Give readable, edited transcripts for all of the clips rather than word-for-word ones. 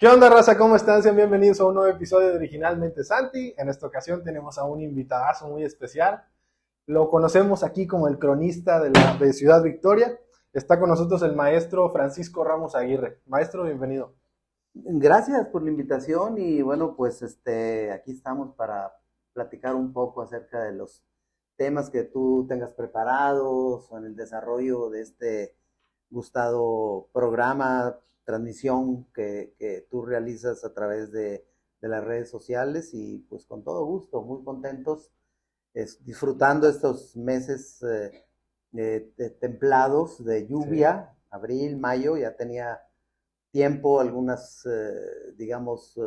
¿Qué onda, raza? ¿Cómo están? Sean bienvenidos a un nuevo episodio de Originalmente Santi. En esta ocasión tenemos a un invitadazo muy especial. Lo conocemos aquí como el cronista de Ciudad Victoria. Está con nosotros el maestro Francisco Ramos Aguirre. Maestro, bienvenido. Gracias por la invitación y bueno, pues aquí estamos para platicar un poco acerca de los temas que tú tengas preparados o en el desarrollo de este gustado programa, transmisión que tú realizas a través de las redes sociales y pues con todo gusto, muy contentos, disfrutando estos meses templados de Sí. lluvia, abril, mayo, ya tenía tiempo, algunas, digamos,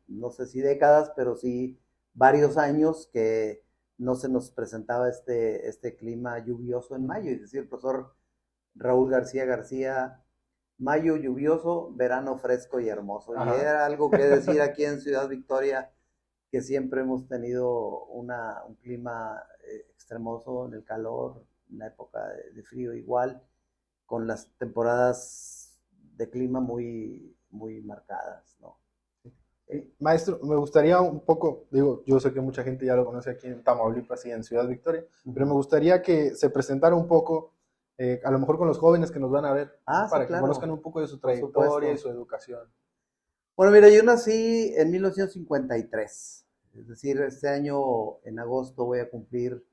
no sé si décadas, pero sí varios años que no se nos presentaba este clima lluvioso en mayo. Es decir, el profesor Raúl García García, mayo lluvioso, verano fresco y hermoso. Y Ajá. era algo que decir aquí en Ciudad Victoria, que siempre hemos tenido un clima extremoso en el calor, en la época de frío igual, con las temporadas de clima muy marcadas, ¿no? Sí. Maestro, me gustaría un poco, digo, yo sé que mucha gente ya lo conoce aquí en Tamaulipas y en Ciudad Victoria, pero me Uh-huh. gustaría que se presentara un poco, a lo mejor con los jóvenes que nos van a ver, ¿no? Ah, sí, Para que conozcan claro, un poco de su por trayectoria y supuesto. su educación. Bueno, mira, yo nací en 1953, es decir, este año en agosto voy a cumplir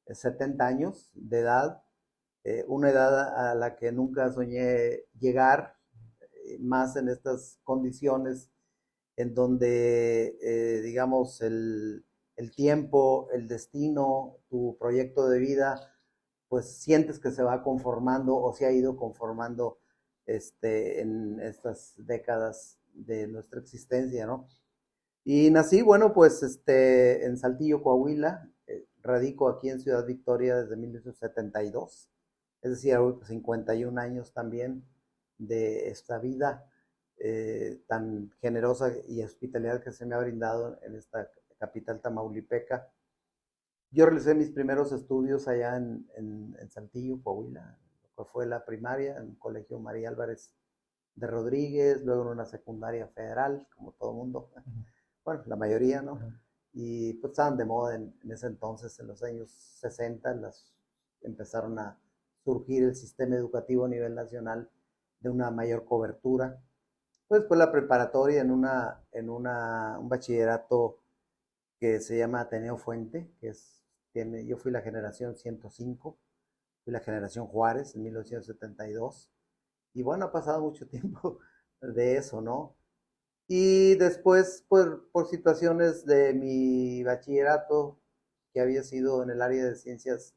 70 años de edad, una edad a la que nunca soñé llegar, más en estas condiciones en donde, digamos, el tiempo, el destino, tu proyecto de vida, pues sientes que se va conformando o se ha ido conformando en estas décadas de nuestra existencia, ¿no? Y nací, bueno, pues en Saltillo, Coahuila, radico aquí en Ciudad Victoria desde 1972, es decir, 51 años también de esta vida tan generosa y hospitalidad que se me ha brindado en esta capital tamaulipeca. Yo realicé mis primeros estudios allá en Saltillo, Coahuila, lo que fue la primaria en el Colegio María Álvarez de Rodríguez, luego en una secundaria federal, como todo mundo, bueno, la mayoría, ¿no? Y pues estaban de moda en ese entonces, en los años 60, empezaron a surgir el sistema educativo a nivel nacional de una mayor cobertura. Pues la preparatoria un bachillerato que se llama Ateneo Fuente, yo fui la generación 105, fui la generación Juárez en 1972, y bueno, ha pasado mucho tiempo de eso, ¿no? Y después, por situaciones de mi bachillerato, que había sido en el área de ciencias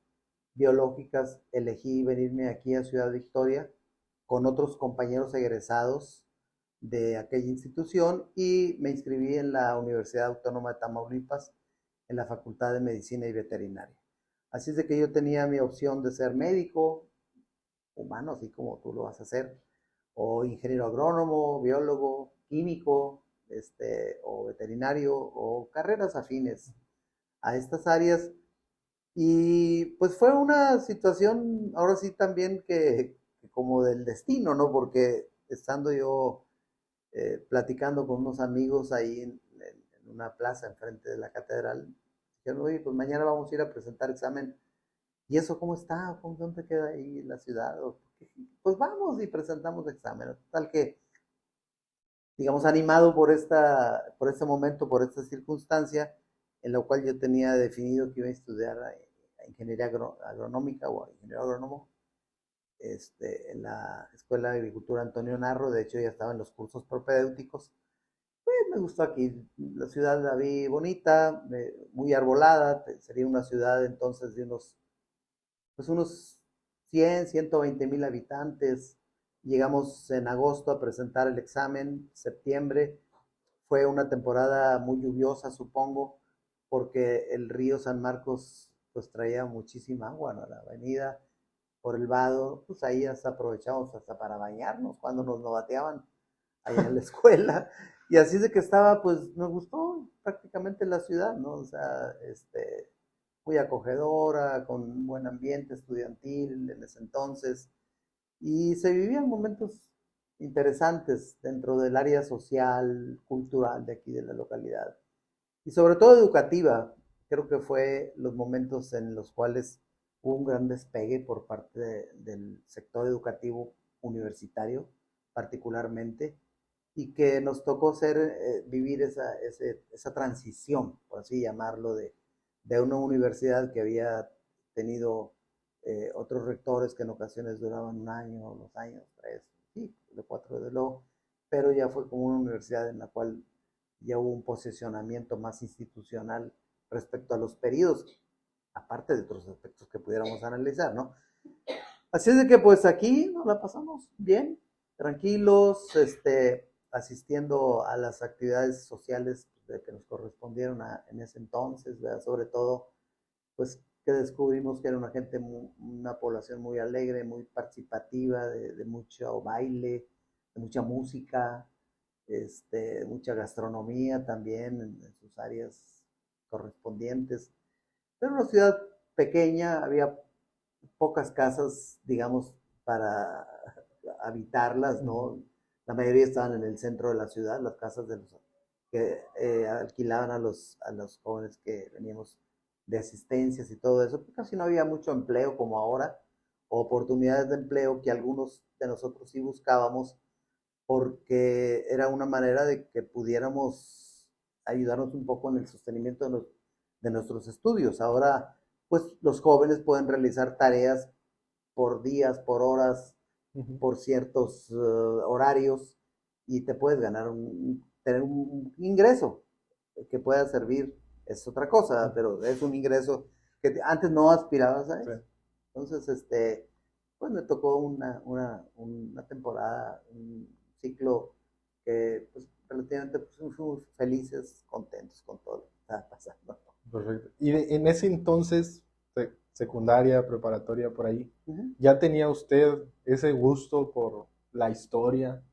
biológicas, elegí venirme aquí a Ciudad Victoria con otros compañeros egresados de aquella institución y me inscribí en la Universidad Autónoma de Tamaulipas en la Facultad de Medicina y Veterinaria. Así es de que yo tenía mi opción de ser médico, humano, así como tú lo vas a hacer, o ingeniero agrónomo, biólogo, químico, o veterinario, o carreras afines a estas áreas. Y pues fue una situación, ahora sí también que como del destino, ¿no? Porque estando yo platicando con unos amigos ahí en una plaza enfrente de la catedral, dijeron, oye, pues mañana vamos a ir a presentar examen. ¿Y eso cómo está? ¿Dónde queda ahí la ciudad? Pues vamos y presentamos examen. Tal que, digamos, animado por este momento, por esta circunstancia, en la cual yo tenía definido que iba a estudiar ingeniería agronómica o ingeniero agrónomo, en la Escuela de Agricultura Antonio Narro. De hecho ya estaba en los cursos propedéuticos. Pues me gustó aquí, la ciudad la vi bonita, muy arbolada, sería una ciudad entonces de unos 100, 120,000 habitantes. Llegamos en agosto a presentar el examen, septiembre. Fue una temporada muy lluviosa, supongo, porque el río San Marcos pues traía muchísima agua, ¿no? La avenida por el vado, pues ahí hasta aprovechamos hasta para bañarnos cuando nos novateaban allá en la escuela. Y así de que estaba, pues me gustó prácticamente la ciudad, ¿no? O sea, muy acogedora, con un buen ambiente estudiantil en ese entonces. Y se vivían momentos interesantes dentro del área social, cultural de aquí de la localidad y sobre todo educativa. Creo que fue los momentos en los cuales hubo un gran despegue por parte del sector educativo universitario, particularmente, y que nos tocó vivir esa transición, por así llamarlo, de una universidad que había tenido otros rectores que en ocasiones duraban un año, 2 años, 3, sí, de 4 de luego, pero ya fue como una universidad en la cual ya hubo un posicionamiento más institucional respecto a los periodos, aparte de otros aspectos que pudiéramos analizar, ¿no? Así es de que pues aquí nos la pasamos bien, tranquilos, asistiendo a las actividades sociales que nos correspondieron en ese entonces, ¿verdad? Sobre todo, pues que descubrimos que era una población muy alegre, muy participativa, de mucho baile, de mucha música, mucha gastronomía también en sus áreas correspondientes. Era una ciudad pequeña, había pocas casas, digamos, para habitarlas, ¿no? La mayoría estaban en el centro de la ciudad, las casas de los que alquilaban a los jóvenes que veníamos de asistencias y todo eso. Casi no había mucho empleo como ahora, o oportunidades de empleo que algunos de nosotros sí buscábamos, porque era una manera de que pudiéramos ayudarnos un poco en el sostenimiento de nuestros estudios. Ahora, pues los jóvenes pueden realizar tareas por días, por horas, por ciertos horarios y te puedes tener un ingreso que pueda servir. Es otra cosa, pero es un ingreso que antes no aspirabas a eso. Sí. Entonces, pues me tocó una temporada, un ciclo que pues relativamente pues, fuimos felices, contentos con todo lo que estaba pasando. Perfecto. Y en ese entonces, secundaria, preparatoria, por ahí, ¿ya tenía usted ese gusto por la historia?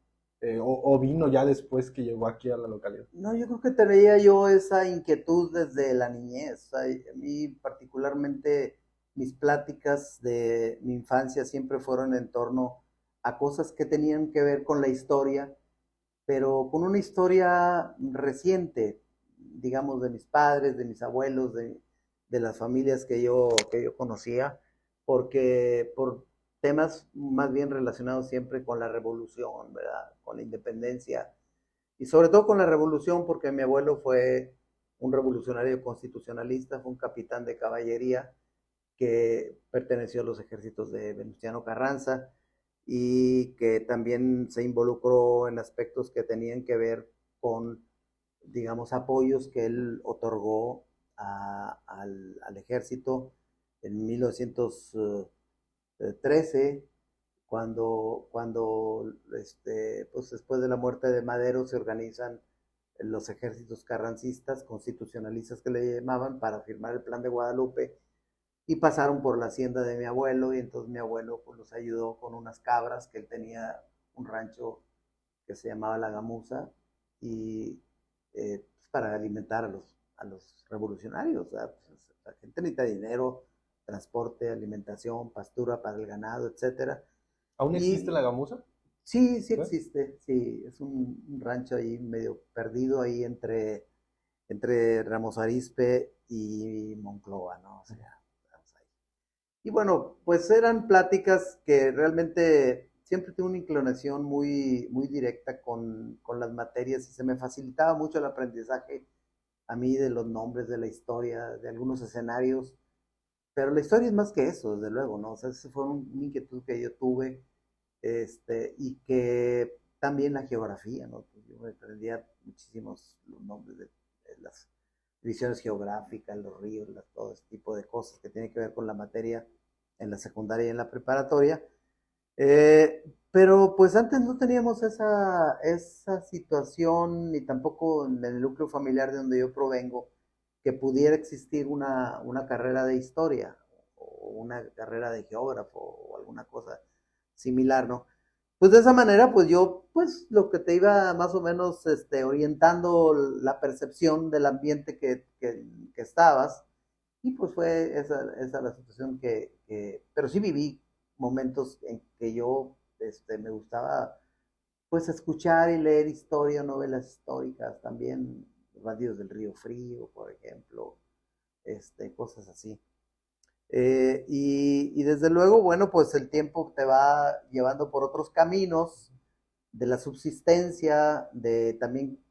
¿O vino ya después que llegó aquí a la localidad? No, yo creo que tenía yo esa inquietud desde la niñez. A mí particularmente mis pláticas de mi infancia siempre fueron en torno a cosas que tenían que ver con la historia, pero con una historia reciente, digamos, de mis padres, de mis abuelos, de las familias que yo conocía, porque por temas más bien relacionados siempre con la revolución, ¿verdad? Con la independencia y sobre todo con la revolución, porque mi abuelo fue un revolucionario constitucionalista, fue un capitán de caballería que perteneció a los ejércitos de Venustiano Carranza y que también se involucró en aspectos que tenían que ver con, digamos, apoyos que él otorgó al ejército en 1913, cuando pues después de la muerte de Madero se organizan los ejércitos carrancistas, constitucionalistas que le llamaban, para firmar el Plan de Guadalupe, y pasaron por la hacienda de mi abuelo, y entonces mi abuelo pues los ayudó con unas cabras, que él tenía un rancho que se llamaba La Gamuza, y pues para alimentar a los revolucionarios. O sea, pues, la gente necesita dinero, transporte, alimentación, pastura para el ganado, etcétera. ¿Aún existe La Gamuza? Sí existe, sí, es un rancho ahí medio perdido ahí entre Ramos Arizpe y Monclova, ¿no? O sea, estamos ahí. Y bueno, pues eran pláticas que realmente siempre tuve una inclinación muy, muy directa con las materias y se me facilitaba mucho el aprendizaje a mí de los nombres, de la historia, de algunos escenarios, pero la historia es más que eso, desde luego, ¿no? O sea, esa fue una inquietud que yo tuve, y que también la geografía, ¿no? Pues yo aprendía muchísimos los nombres de las divisiones geográficas, los ríos, todo ese tipo de cosas que tienen que ver con la materia en la secundaria y en la preparatoria. Pero pues antes no teníamos esa situación, ni tampoco en el núcleo familiar de donde yo provengo, que pudiera existir una carrera de historia o una carrera de geógrafo o alguna cosa similar, ¿no? Pues de esa manera, pues yo, pues lo que te iba más o menos orientando la percepción del ambiente que estabas, y pues fue esa la situación pero sí viví momentos en que yo me gustaba pues escuchar y leer historia, novelas históricas, también Bandidos del Río Frío, por ejemplo, cosas así. Y desde luego, bueno, pues el tiempo te va llevando por otros caminos de la subsistencia, de también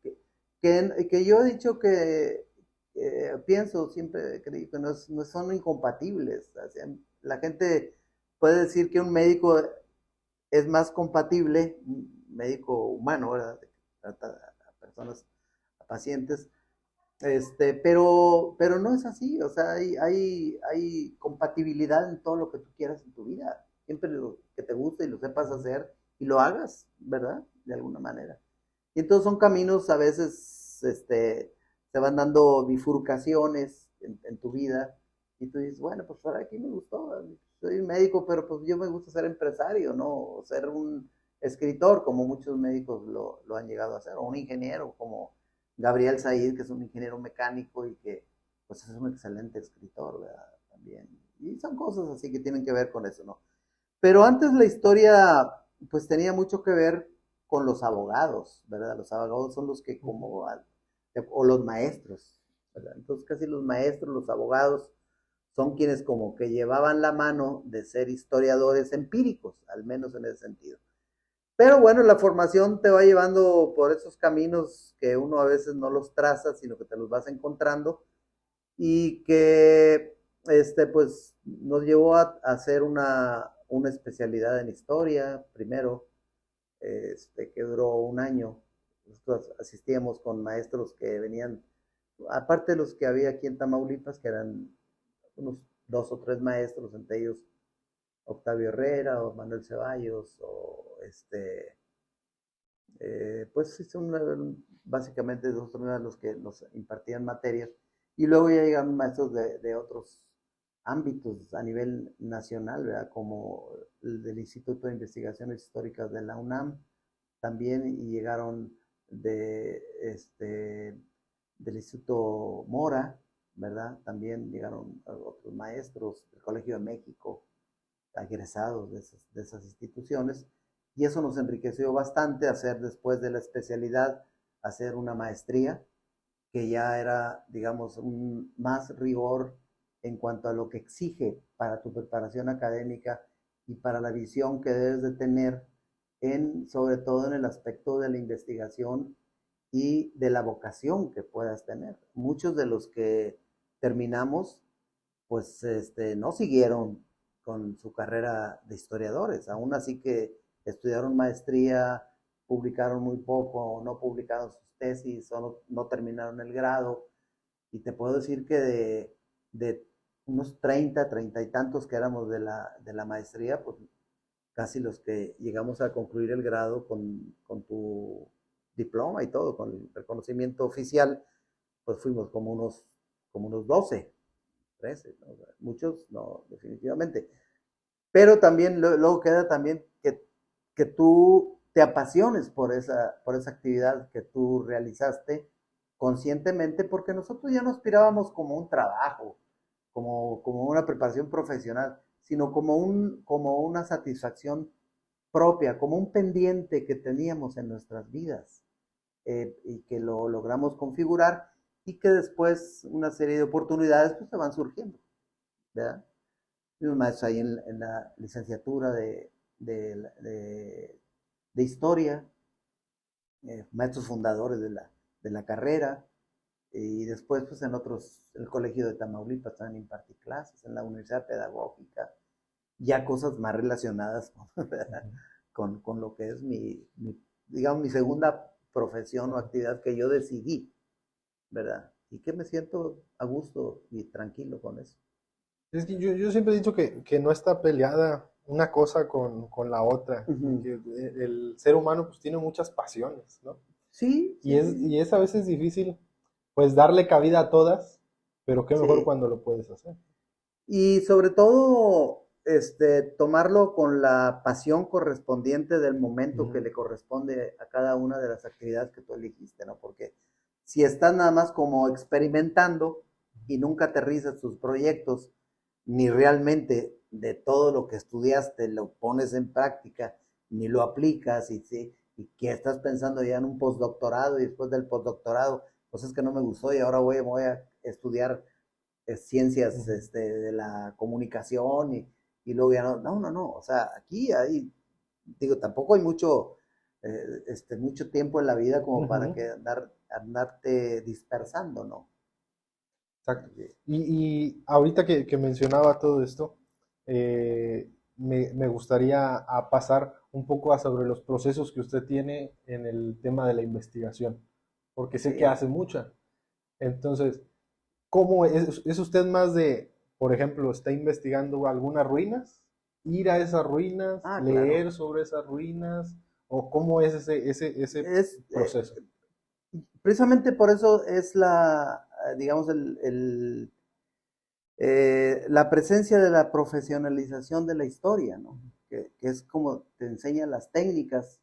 que yo he dicho que pienso, siempre creí que no son incompatibles. O sea, la gente puede decir que un médico es más compatible, un médico humano, ¿verdad? Que trata a personas, a pacientes, pero no es así, o sea, hay compatibilidad en todo lo que tú quieras en tu vida, siempre lo que te guste y lo sepas hacer y lo hagas, ¿verdad? De alguna manera. Y entonces son caminos, a veces, se van dando bifurcaciones en tu vida y tú dices, bueno, pues ahora aquí me gustó, soy médico, pero pues yo me gusta ser empresario, ¿no? Ser un escritor, como muchos médicos lo han llegado a hacer, o un ingeniero, como Gabriel Said, que es un ingeniero mecánico y que pues es un excelente escritor, ¿verdad? También. Y son cosas así que tienen que ver con eso, ¿no? Pero antes la historia pues tenía mucho que ver con los abogados, ¿verdad? Los abogados son los que como, o los maestros, ¿verdad? Entonces casi los maestros, los abogados, son quienes como que llevaban la mano de ser historiadores empíricos, al menos en ese sentido. Pero bueno, la formación te va llevando por esos caminos que uno a veces no los traza, sino que te los vas encontrando y que pues nos llevó a hacer una especialidad en historia primero, que duró un año. Nosotros asistíamos con maestros que venían, aparte de los que había aquí en Tamaulipas, que eran unos 2 o 3 maestros, entre ellos Octavio Herrera o Manuel Ceballos o pues son básicamente los que nos impartían materias y luego ya llegan maestros de otros ámbitos a nivel nacional, ¿verdad? Como el del Instituto de Investigaciones Históricas de la UNAM también y llegaron del Instituto Mora, ¿verdad? También llegaron otros maestros del Colegio de México, egresados de esas instituciones, y eso nos enriqueció bastante hacer después de la especialidad, hacer una maestría, que ya era, digamos, más rigor en cuanto a lo que exige para tu preparación académica y para la visión que debes de tener, sobre todo en el aspecto de la investigación y de la vocación que puedas tener. Muchos de los que terminamos, pues no siguieron con su carrera de historiadores, aún así que estudiaron maestría, publicaron muy poco, no publicaron sus tesis, solo no terminaron el grado, y te puedo decir que de unos 30 y tantos que éramos de la maestría, pues casi los que llegamos a concluir el grado con tu diploma y todo, con el reconocimiento oficial, pues fuimos como unos 12, 13, ¿no? Muchos no, definitivamente. Pero también luego queda también que tú te apasiones por esa actividad que tú realizaste conscientemente, porque nosotros ya no aspirábamos como un trabajo, como una preparación profesional, sino como una satisfacción propia, como un pendiente que teníamos en nuestras vidas, y que lo logramos configurar y que después una serie de oportunidades pues se van surgiendo, ¿verdad? Unos maestros ahí en la licenciatura de historia, maestros fundadores de la carrera, y después pues en el colegio de Tamaulipas también impartí clases, en la universidad pedagógica, ya cosas más relacionadas con lo que es digamos, mi segunda profesión o actividad que yo decidí, ¿verdad? Y que me siento a gusto y tranquilo con eso. Es que yo siempre he dicho que no está peleada una cosa con la otra, Ujú. que el ser humano pues tiene muchas pasiones, ¿no? Sí, Y es, sí, y es a veces difícil pues darle cabida a todas, pero qué mejor sí. cuando lo puedes hacer. Y sobre todo, tomarlo con la pasión correspondiente del momento que Ujú. le corresponde a cada una de las actividades que tú elegiste, ¿no? Porque si estás nada más como experimentando y nunca aterrizas tus proyectos, ni realmente de todo lo que estudiaste lo pones en práctica, ni lo aplicas, y que estás pensando ya en un postdoctorado y después del postdoctorado, pues es que no me gustó y ahora voy a estudiar ciencias de la comunicación luego ya no, o sea, aquí hay, digo, tampoco hay mucho tiempo en la vida como para que andarte dispersando, ¿no? Exacto. Y ahorita que mencionaba todo esto, me gustaría pasar un poco a sobre los procesos que usted tiene en el tema de la investigación, porque sé que Sí. hace mucha. Entonces, ¿cómo es usted más de, por ejemplo, está investigando algunas ruinas, ir a esas ruinas, Ah, claro. leer sobre esas ruinas, o cómo es ese Es, proceso? precisamente por eso es digamos, la presencia de la profesionalización de la historia, ¿no? Que es como te enseñan las técnicas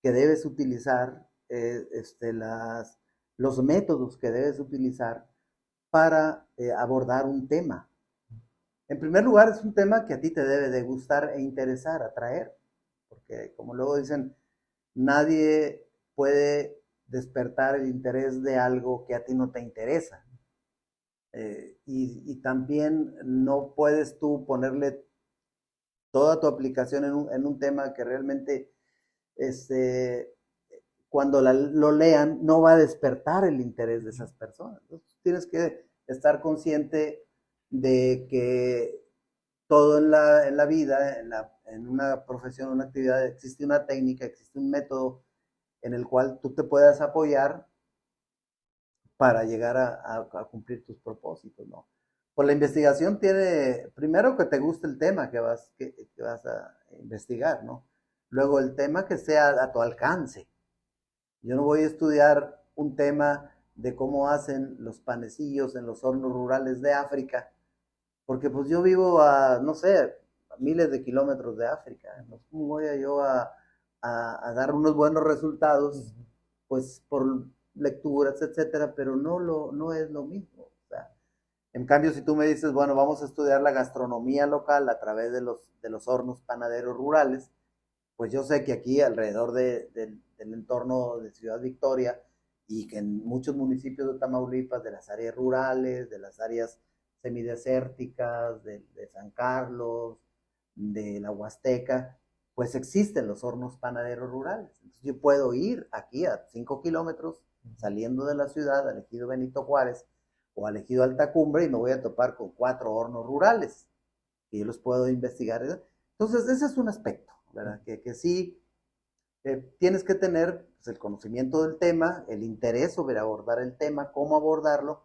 que debes utilizar, los métodos que debes utilizar para abordar un tema. En primer lugar, es un tema que a ti te debe de gustar e interesar, atraer, porque como luego dicen, nadie puede despertar el interés de algo que a ti no te interesa. Y también no puedes tú ponerle toda tu aplicación en un tema que realmente este, cuando lo lean no va a despertar el interés de esas personas. Entonces, tienes que estar consciente de que todo en la vida, en una profesión, una actividad, existe una técnica, existe un método en el cual tú te puedas apoyar para llegar a cumplir tus propósitos, ¿no? Pues la investigación tiene, primero que te guste el tema que vas a investigar, ¿no? Luego el tema que sea a tu alcance. Yo no voy a estudiar un tema de cómo hacen los panecillos en los hornos rurales de África, porque pues yo vivo no sé, a miles de kilómetros de África. ¿No? ¿Cómo voy yo a dar unos buenos resultados? Pues por lecturas, etcétera, pero no es lo mismo. O sea, en cambio, si tú me dices, bueno, vamos a estudiar la gastronomía local a través de los hornos panaderos rurales, pues yo sé que aquí alrededor del entorno de Ciudad Victoria y que en muchos municipios de Tamaulipas, de las áreas rurales, de las áreas semidesérticas, de San Carlos, de la Huasteca, pues existen los hornos panaderos rurales. Entonces yo puedo ir aquí a 5 kilómetros saliendo de la ciudad, al ejido Benito Juárez o al ejido Alta Cumbre y me voy a topar con 4 hornos rurales y yo los puedo investigar. Entonces ese es un aspecto, ¿verdad? Que sí tienes que tener pues, el conocimiento del tema, el interés sobre abordar el tema, cómo abordarlo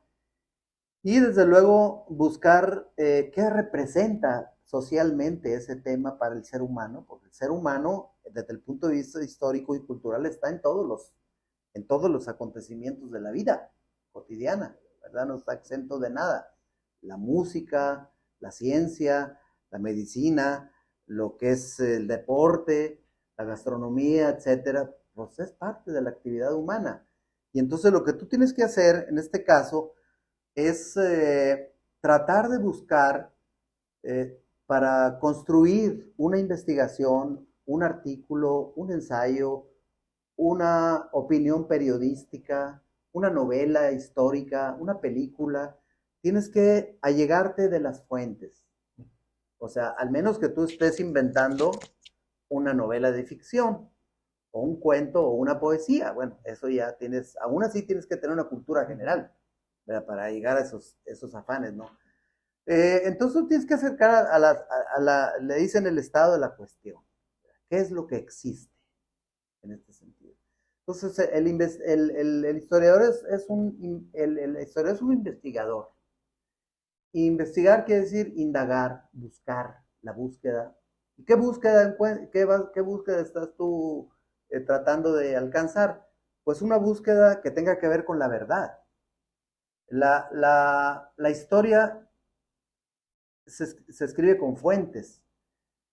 y desde luego buscar qué representa socialmente ese tema para el ser humano, porque el ser humano, desde el punto de vista histórico y cultural, está en todos los acontecimientos de la vida cotidiana, ¿verdad? No está exento de nada. La música, la ciencia, la medicina, lo que es el deporte, la gastronomía, etcétera, pues es parte de la actividad humana. Y entonces lo que tú tienes que hacer en este caso es tratar de buscar para construir una investigación, un artículo, un ensayo, una opinión periodística, una novela histórica, una película, tienes que allegarte de las fuentes. O sea, al menos que tú estés inventando una novela de ficción, o un cuento, o una poesía. Bueno, eso ya tienes, aún así tienes que tener una cultura general, ¿verdad? Para llegar a esos afanes, ¿no? Entonces tú tienes que acercar le dicen el estado de la cuestión. ¿Qué es lo que existe en este sentido? Entonces el historiador el historiador es un investigador. Investigar quiere decir indagar, buscar, la búsqueda. ¿Y qué búsqueda estás tú tratando de alcanzar? Pues una búsqueda que tenga que ver con la verdad. La historia se escribe con fuentes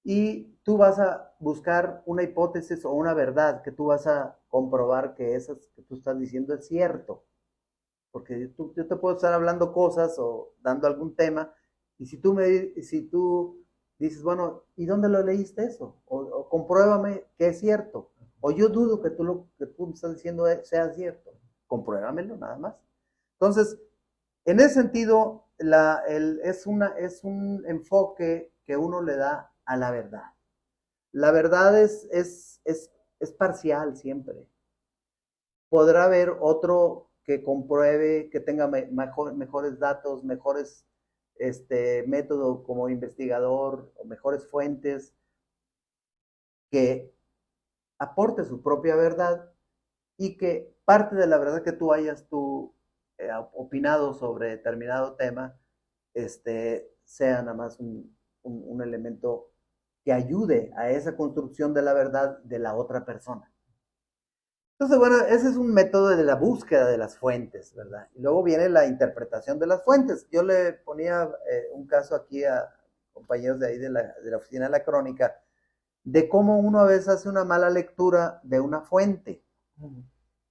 y tú vas a buscar una hipótesis o una verdad que tú vas a comprobar que eso que tú estás diciendo es cierto. Porque yo te puedo estar hablando cosas o dando algún tema y si tú dices, bueno, ¿y dónde lo leíste eso? O compruébame que es cierto. o yo dudo que lo que tú me estás diciendo sea cierto. Compruébamelo, nada más. Entonces, en ese sentido, es un enfoque que uno le da a la verdad. La verdad es parcial siempre. Podrá haber otro que compruebe, que tenga mejores datos, mejores métodos como investigador, o mejores fuentes, que aporte su propia verdad y que parte de la verdad que tú hayas opinado sobre determinado tema, sea nada más un elemento que ayude a esa construcción de la verdad de la otra persona. Entonces, bueno, ese es un método de la búsqueda de las fuentes, ¿verdad? Y luego viene la interpretación de las fuentes. Yo le ponía un caso aquí a compañeros de ahí de la oficina de la crónica, de cómo uno a veces hace una mala lectura de una fuente.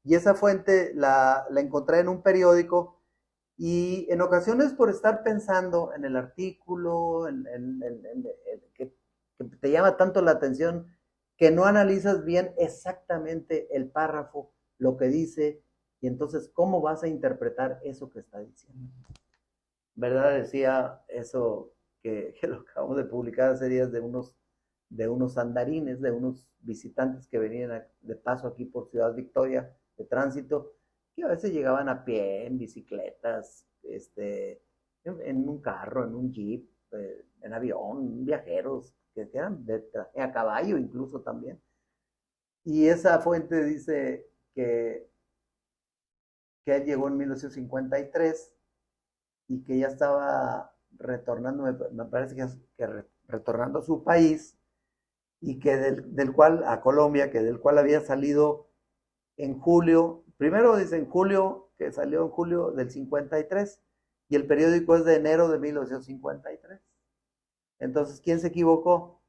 Y esa fuente la encontré en un periódico y en ocasiones por estar pensando en el artículo, que te llama tanto la atención, que no analizas bien exactamente el párrafo, lo que dice, y entonces cómo vas a interpretar eso que está diciendo. ¿Verdad? Decía eso que lo acabamos de publicar hace días de unos andarines, de unos visitantes que venían de paso aquí por Ciudad Victoria, de tránsito, que a veces llegaban a pie, en bicicletas, en un carro, en un jeep, en avión, viajeros, que eran a caballo incluso también. Y esa fuente dice que él llegó en 1953 y que ya estaba retornando, me parece que retornando a su país, y que del cual, a Colombia, que del cual había salido en julio, primero dice en julio, que salió en julio del 53, y el periódico es de enero de 1953. Entonces, ¿quién se equivocó?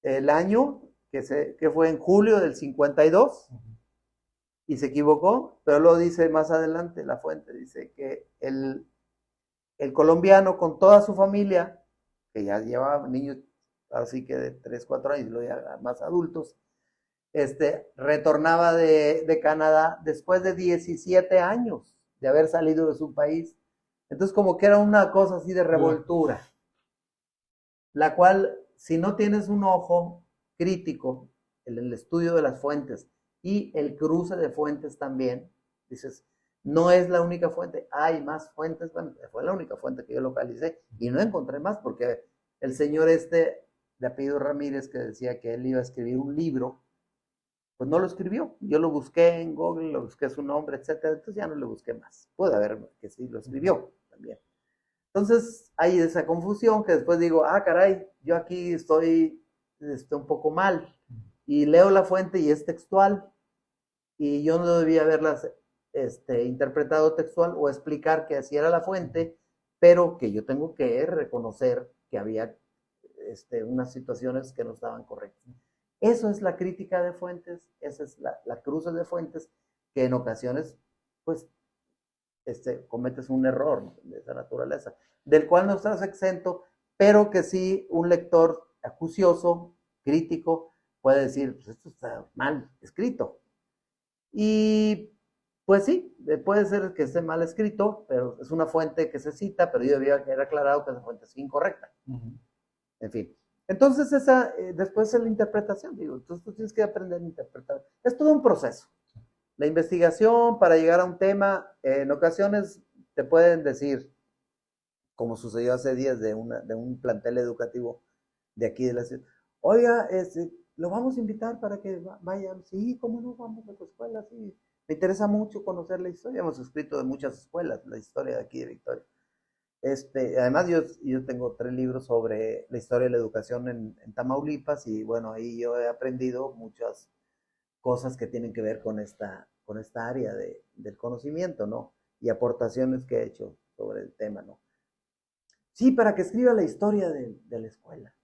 El año, que fue en julio del 52, y se equivocó, pero lo dice más adelante, la fuente dice que el colombiano con toda su familia, que ya llevaba niños, así que de 3, 4 años, luego ya más adultos, retornaba de Canadá después de 17 años de haber salido de su país. Entonces como que era una cosa así de revoltura, la cual, si no tienes un ojo crítico en el estudio de las fuentes y el cruce de fuentes también, dices, no es la única fuente, hay más fuentes. Bueno, fue la única fuente que yo localicé y no encontré más, porque el señor de apellido Ramírez, que decía que él iba a escribir un libro, pues no lo escribió. Yo lo busqué en Google, lo busqué su nombre, etcétera, entonces ya no le busqué más. Puede haber que sí lo escribió también. Entonces hay esa confusión que después digo, caray, yo aquí estoy un poco mal, y leo la fuente y es textual, y yo no debía haberlas interpretado textual o explicar que así era la fuente, pero que yo tengo que reconocer que había unas situaciones que no estaban correctas. Eso es la crítica de fuentes, esa es la cruce de fuentes, que en ocasiones, pues, cometes un error de esa naturaleza, del cual no estás exento, pero que sí un lector acucioso, crítico, puede decir, pues esto está mal escrito. Y pues sí, puede ser que esté mal escrito, pero es una fuente que se cita, pero yo debía haber aclarado que esa fuente es incorrecta. En fin. Entonces después es la interpretación, digo, entonces tú tienes que aprender a interpretar. Es todo un proceso. La investigación para llegar a un tema, en ocasiones te pueden decir, como sucedió hace días de un plantel educativo de aquí de la ciudad, oiga, lo vamos a invitar para que vayan. Sí, ¿cómo no? Vamos a tu escuela, sí. Me interesa mucho conocer la historia. Hemos escrito de muchas escuelas, la historia de aquí de Victoria. Además, yo tengo 3 libros sobre la historia de la educación en Tamaulipas, y bueno, ahí yo he aprendido muchas cosas que tienen que ver con esta área del conocimiento, ¿no? Y aportaciones que he hecho sobre el tema, ¿no? Sí, para que escriba la historia de la escuela,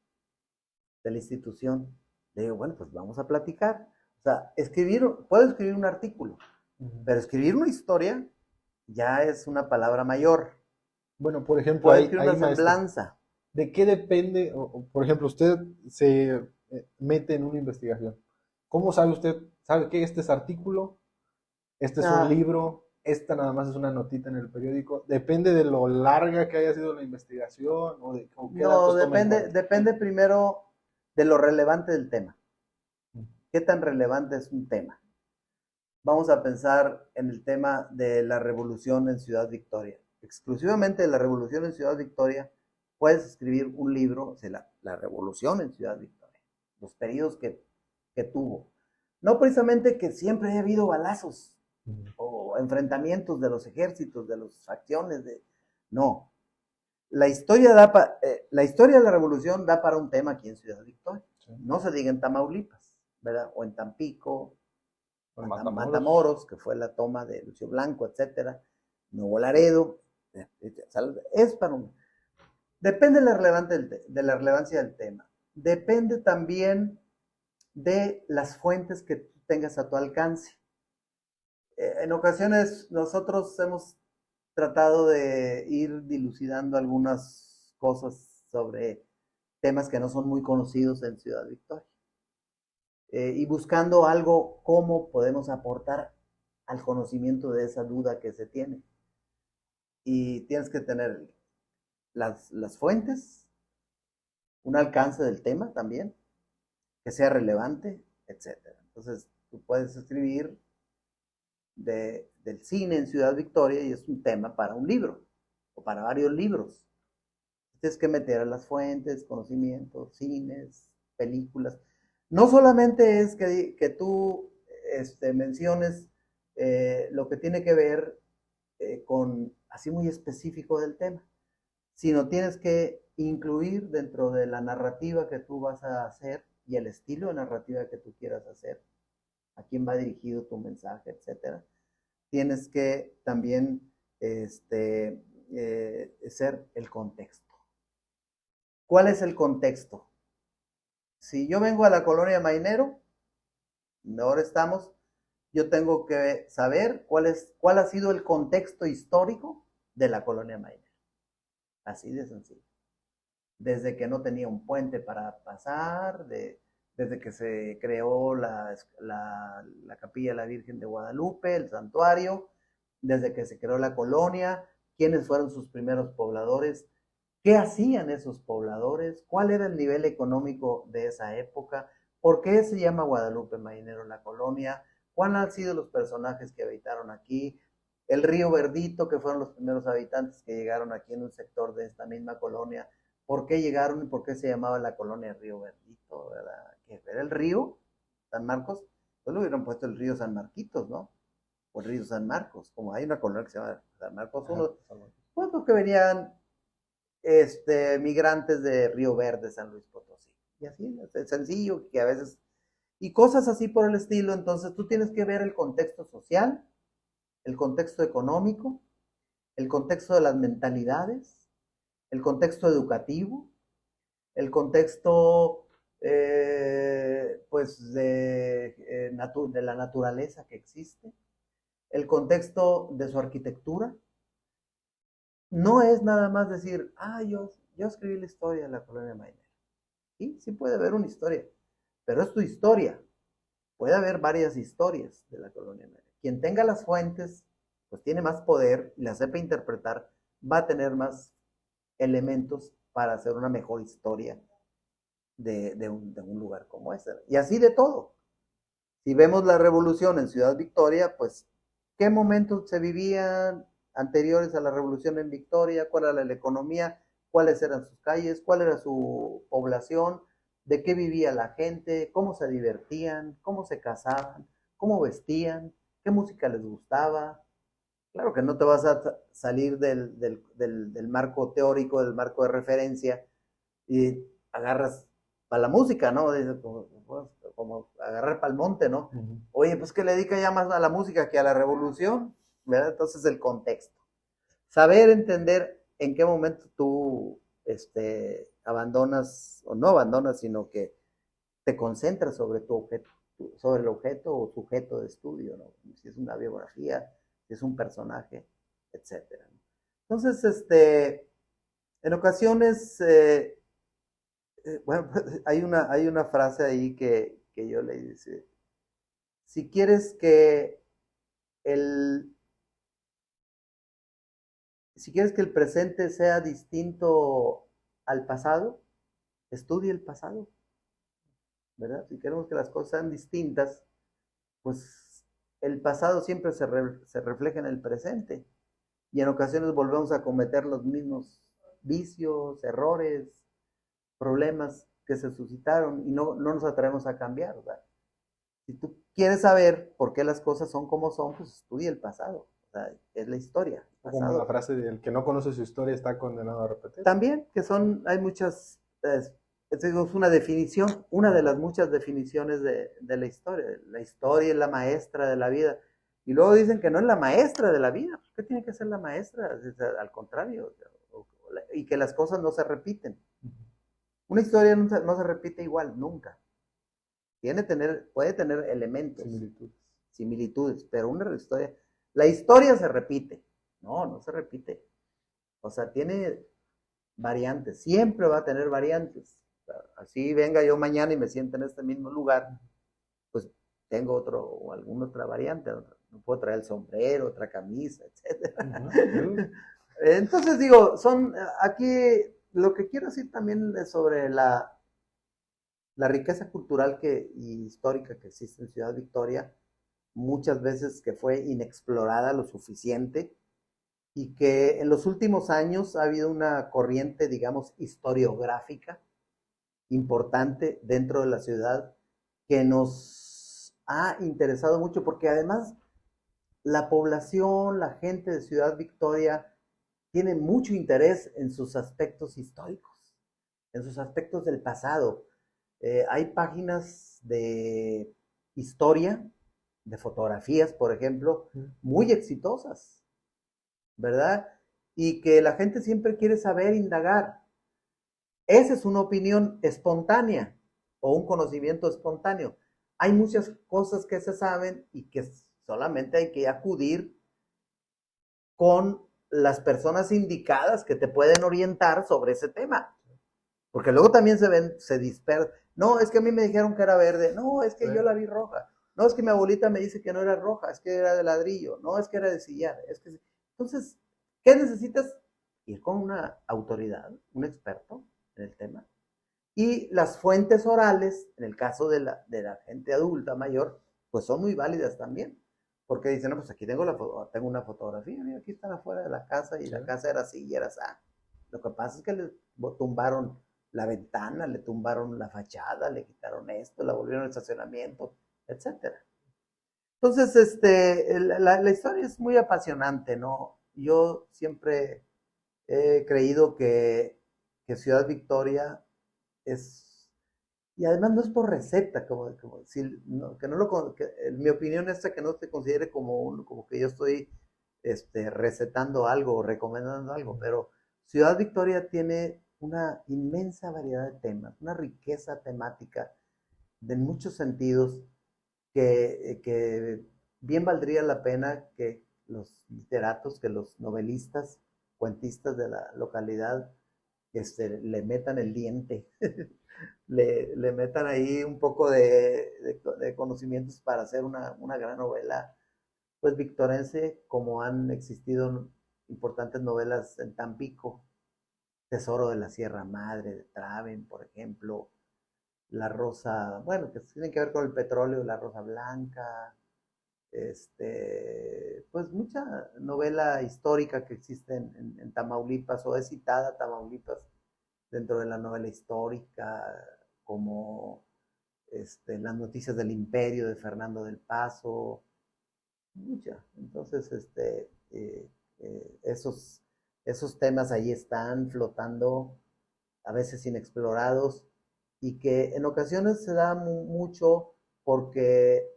de la institución. Le digo, bueno, pues vamos a platicar. O sea, puedo escribir un artículo, pero escribir una historia ya es una palabra mayor. Bueno, por ejemplo, puedo escribir una semblanza. ¿De qué depende? Por ejemplo, usted se mete en una investigación. ¿Cómo sabe usted? ¿Sabe que este es artículo? Este es un libro, esta nada más es una notita en el periódico. Depende de lo larga que haya sido la investigación o qué No, datos toma en cuenta. depende primero de lo relevante del tema. ¿Qué tan relevante es un tema? Vamos a pensar en el tema de la revolución en Ciudad Victoria. Exclusivamente de la revolución en Ciudad Victoria, puedes escribir un libro, o sea, la revolución en Ciudad Victoria, los periodos que tuvo. No precisamente que siempre haya habido balazos o enfrentamientos de los ejércitos, de las facciones, no. La historia la historia de la revolución da para un tema aquí en Ciudad Victoria. Sí. No se diga en Tamaulipas, ¿verdad? O en Tampico, Matamoros, que fue la toma de Lucio Blanco, etcétera, Nuevo Laredo, es para un... Depende de la relevancia del tema. Depende también de las fuentes que tengas a tu alcance. En ocasiones nosotros hemos tratado de ir dilucidando algunas cosas sobre temas que no son muy conocidos en Ciudad Victoria. Y buscando algo, cómo podemos aportar al conocimiento de esa duda que se tiene. Y tienes que tener las fuentes, un alcance del tema también, que sea relevante, etc. Entonces, tú puedes escribir del cine en Ciudad Victoria y es un tema para un libro o para varios libros. Tienes que meter a las fuentes, conocimientos, cines, películas. No solamente es que tú menciones lo que tiene que ver con así muy específico del tema, sino tienes que incluir dentro de la narrativa que tú vas a hacer y el estilo de narrativa que tú quieras hacer, a quién va dirigido tu mensaje, etcétera. Tienes que también ser el contexto. ¿Cuál es el contexto? Si yo vengo a la colonia Mainero, donde ahora estamos, yo tengo que saber cuál ha sido el contexto histórico de la colonia Mainero. Así de sencillo. Desde que no tenía un puente para pasar, desde que se creó la capilla de la Virgen de Guadalupe, el santuario, desde que se creó la colonia, quiénes fueron sus primeros pobladores, qué hacían esos pobladores, cuál era el nivel económico de esa época, por qué se llama Guadalupe Mainero la colonia, cuáles han sido los personajes que habitaron aquí, el río Verdito, que fueron los primeros habitantes que llegaron aquí en un sector de esta misma colonia, por qué llegaron y por qué se llamaba la colonia Río Verdito, ¿verdad? Que era el río San Marcos, pues le hubieran puesto el río San Marquitos, ¿no? O el río San Marcos, como hay una colonia que se llama San Marcos 1, pues porque venían migrantes de Río Verde, San Luis Potosí. Y así, es sencillo, que a veces, y cosas así por el estilo. Entonces tú tienes que ver el contexto social, el contexto económico, el contexto de las mentalidades, el contexto educativo, el contexto pues de la naturaleza que existe, el contexto de su arquitectura. No es nada más decir, yo escribí la historia de la colonia Mainero. Sí puede haber una historia, pero es tu historia. Puede haber varias historias de la colonia Mainero. Quien tenga las fuentes, pues tiene más poder y la sepa interpretar, va a tener más elementos para hacer una mejor historia de un lugar como este. Y así de todo. Si vemos la revolución en Ciudad Victoria, pues, ¿qué momentos se vivían anteriores a la revolución en Victoria? ¿Cuál era la economía? ¿Cuáles eran sus calles? ¿Cuál era su población? ¿De qué vivía la gente? ¿Cómo se divertían? ¿Cómo se casaban? ¿Cómo vestían? ¿Qué música les gustaba? Claro que no te vas a salir del marco teórico, del marco de referencia y agarras para la música, ¿no? Como agarrar para el monte, ¿no? Oye, pues que le dedica ya más a la música que a la revolución, ¿verdad? Entonces el contexto. Saber entender en qué momento tú abandonas, o no abandonas, sino que te concentras sobre tu objeto, sobre el objeto o sujeto de estudio, ¿no? Si es una biografía, si es un personaje, etcétera. Entonces, en ocasiones, bueno, hay una frase ahí que yo le dice, si quieres que el, si quieres que el presente sea distinto al pasado, estudie el pasado, ¿verdad? Si queremos que las cosas sean distintas, pues el pasado siempre se refleja en el presente y en ocasiones volvemos a cometer los mismos vicios, errores, problemas que se suscitaron y no nos atrevemos a cambiar, ¿verdad? Si tú quieres saber por qué las cosas son como son, pues estudia el pasado, o sea, es la historia, el Como la pasado. frase de el que no conoce su historia está condenado a repetir. También, hay muchas, es una definición, una de las muchas definiciones de la historia. La historia es la maestra de la vida. Y luego dicen que no es la maestra de la vida. ¿Por qué tiene que ser la maestra? Al contrario, y que las cosas no se repiten. Una historia no se repite igual, nunca. Puede tener elementos, similitudes, pero la historia se repite. No se repite. O sea, tiene variantes, siempre va a tener variantes. Así venga yo mañana y me siento en este mismo lugar, pues tengo alguna otra variante, no puedo traer el sombrero, otra camisa, etcétera. Entonces digo, aquí lo que quiero decir también es sobre la riqueza cultural y histórica que existe en Ciudad Victoria, muchas veces que fue inexplorada lo suficiente, y que en los últimos años ha habido una corriente, digamos, historiográfica importante dentro de la ciudad que nos ha interesado mucho porque además la población, la gente de Ciudad Victoria tiene mucho interés en sus aspectos históricos, en sus aspectos del pasado. Hay páginas de historia, de fotografías, por ejemplo, muy exitosas, ¿verdad? Y que la gente siempre quiere saber, indagar. Esa es una opinión espontánea o un conocimiento espontáneo. Hay muchas cosas que se saben y que solamente hay que acudir con las personas indicadas que te pueden orientar sobre ese tema. Porque luego también se dispersa. No, es que a mí me dijeron que era verde. No, es que yo la vi roja. No, es que mi abuelita me dice que no era roja, es que era de ladrillo. No, es que era de sillar. Entonces, ¿qué necesitas? Ir con una autoridad, un experto en el tema. Y las fuentes orales, en el caso de la gente adulta mayor, pues son muy válidas también. Porque dicen, no, pues aquí tengo una fotografía, mira, aquí están afuera de la casa y la casa era así y era así. Lo que pasa es que le tumbaron la ventana, le tumbaron la fachada, le quitaron esto, la volvieron al estacionamiento, etcétera. Entonces, la historia es muy apasionante, ¿no? Yo siempre he creído que Ciudad Victoria es, y además no es por receta, como decir, no, mi opinión es que no se considere como que yo estoy recetando algo o recomendando algo, pero Ciudad Victoria tiene una inmensa variedad de temas, una riqueza temática de muchos sentidos que bien valdría la pena que los literatos, que los novelistas, cuentistas de la localidad le metan el diente, le metan ahí un poco de conocimientos para hacer una gran novela, pues victorense, como han existido importantes novelas en Tampico, Tesoro de la Sierra Madre, de Traven, por ejemplo, La Rosa, bueno, que tienen que ver con el petróleo, La Rosa Blanca, pues mucha novela histórica que existe en Tamaulipas, o es citada Tamaulipas dentro de la novela histórica, como las noticias del imperio de Fernando del Paso, mucha. Entonces, esos temas ahí están flotando, a veces inexplorados, y que en ocasiones se da mucho porque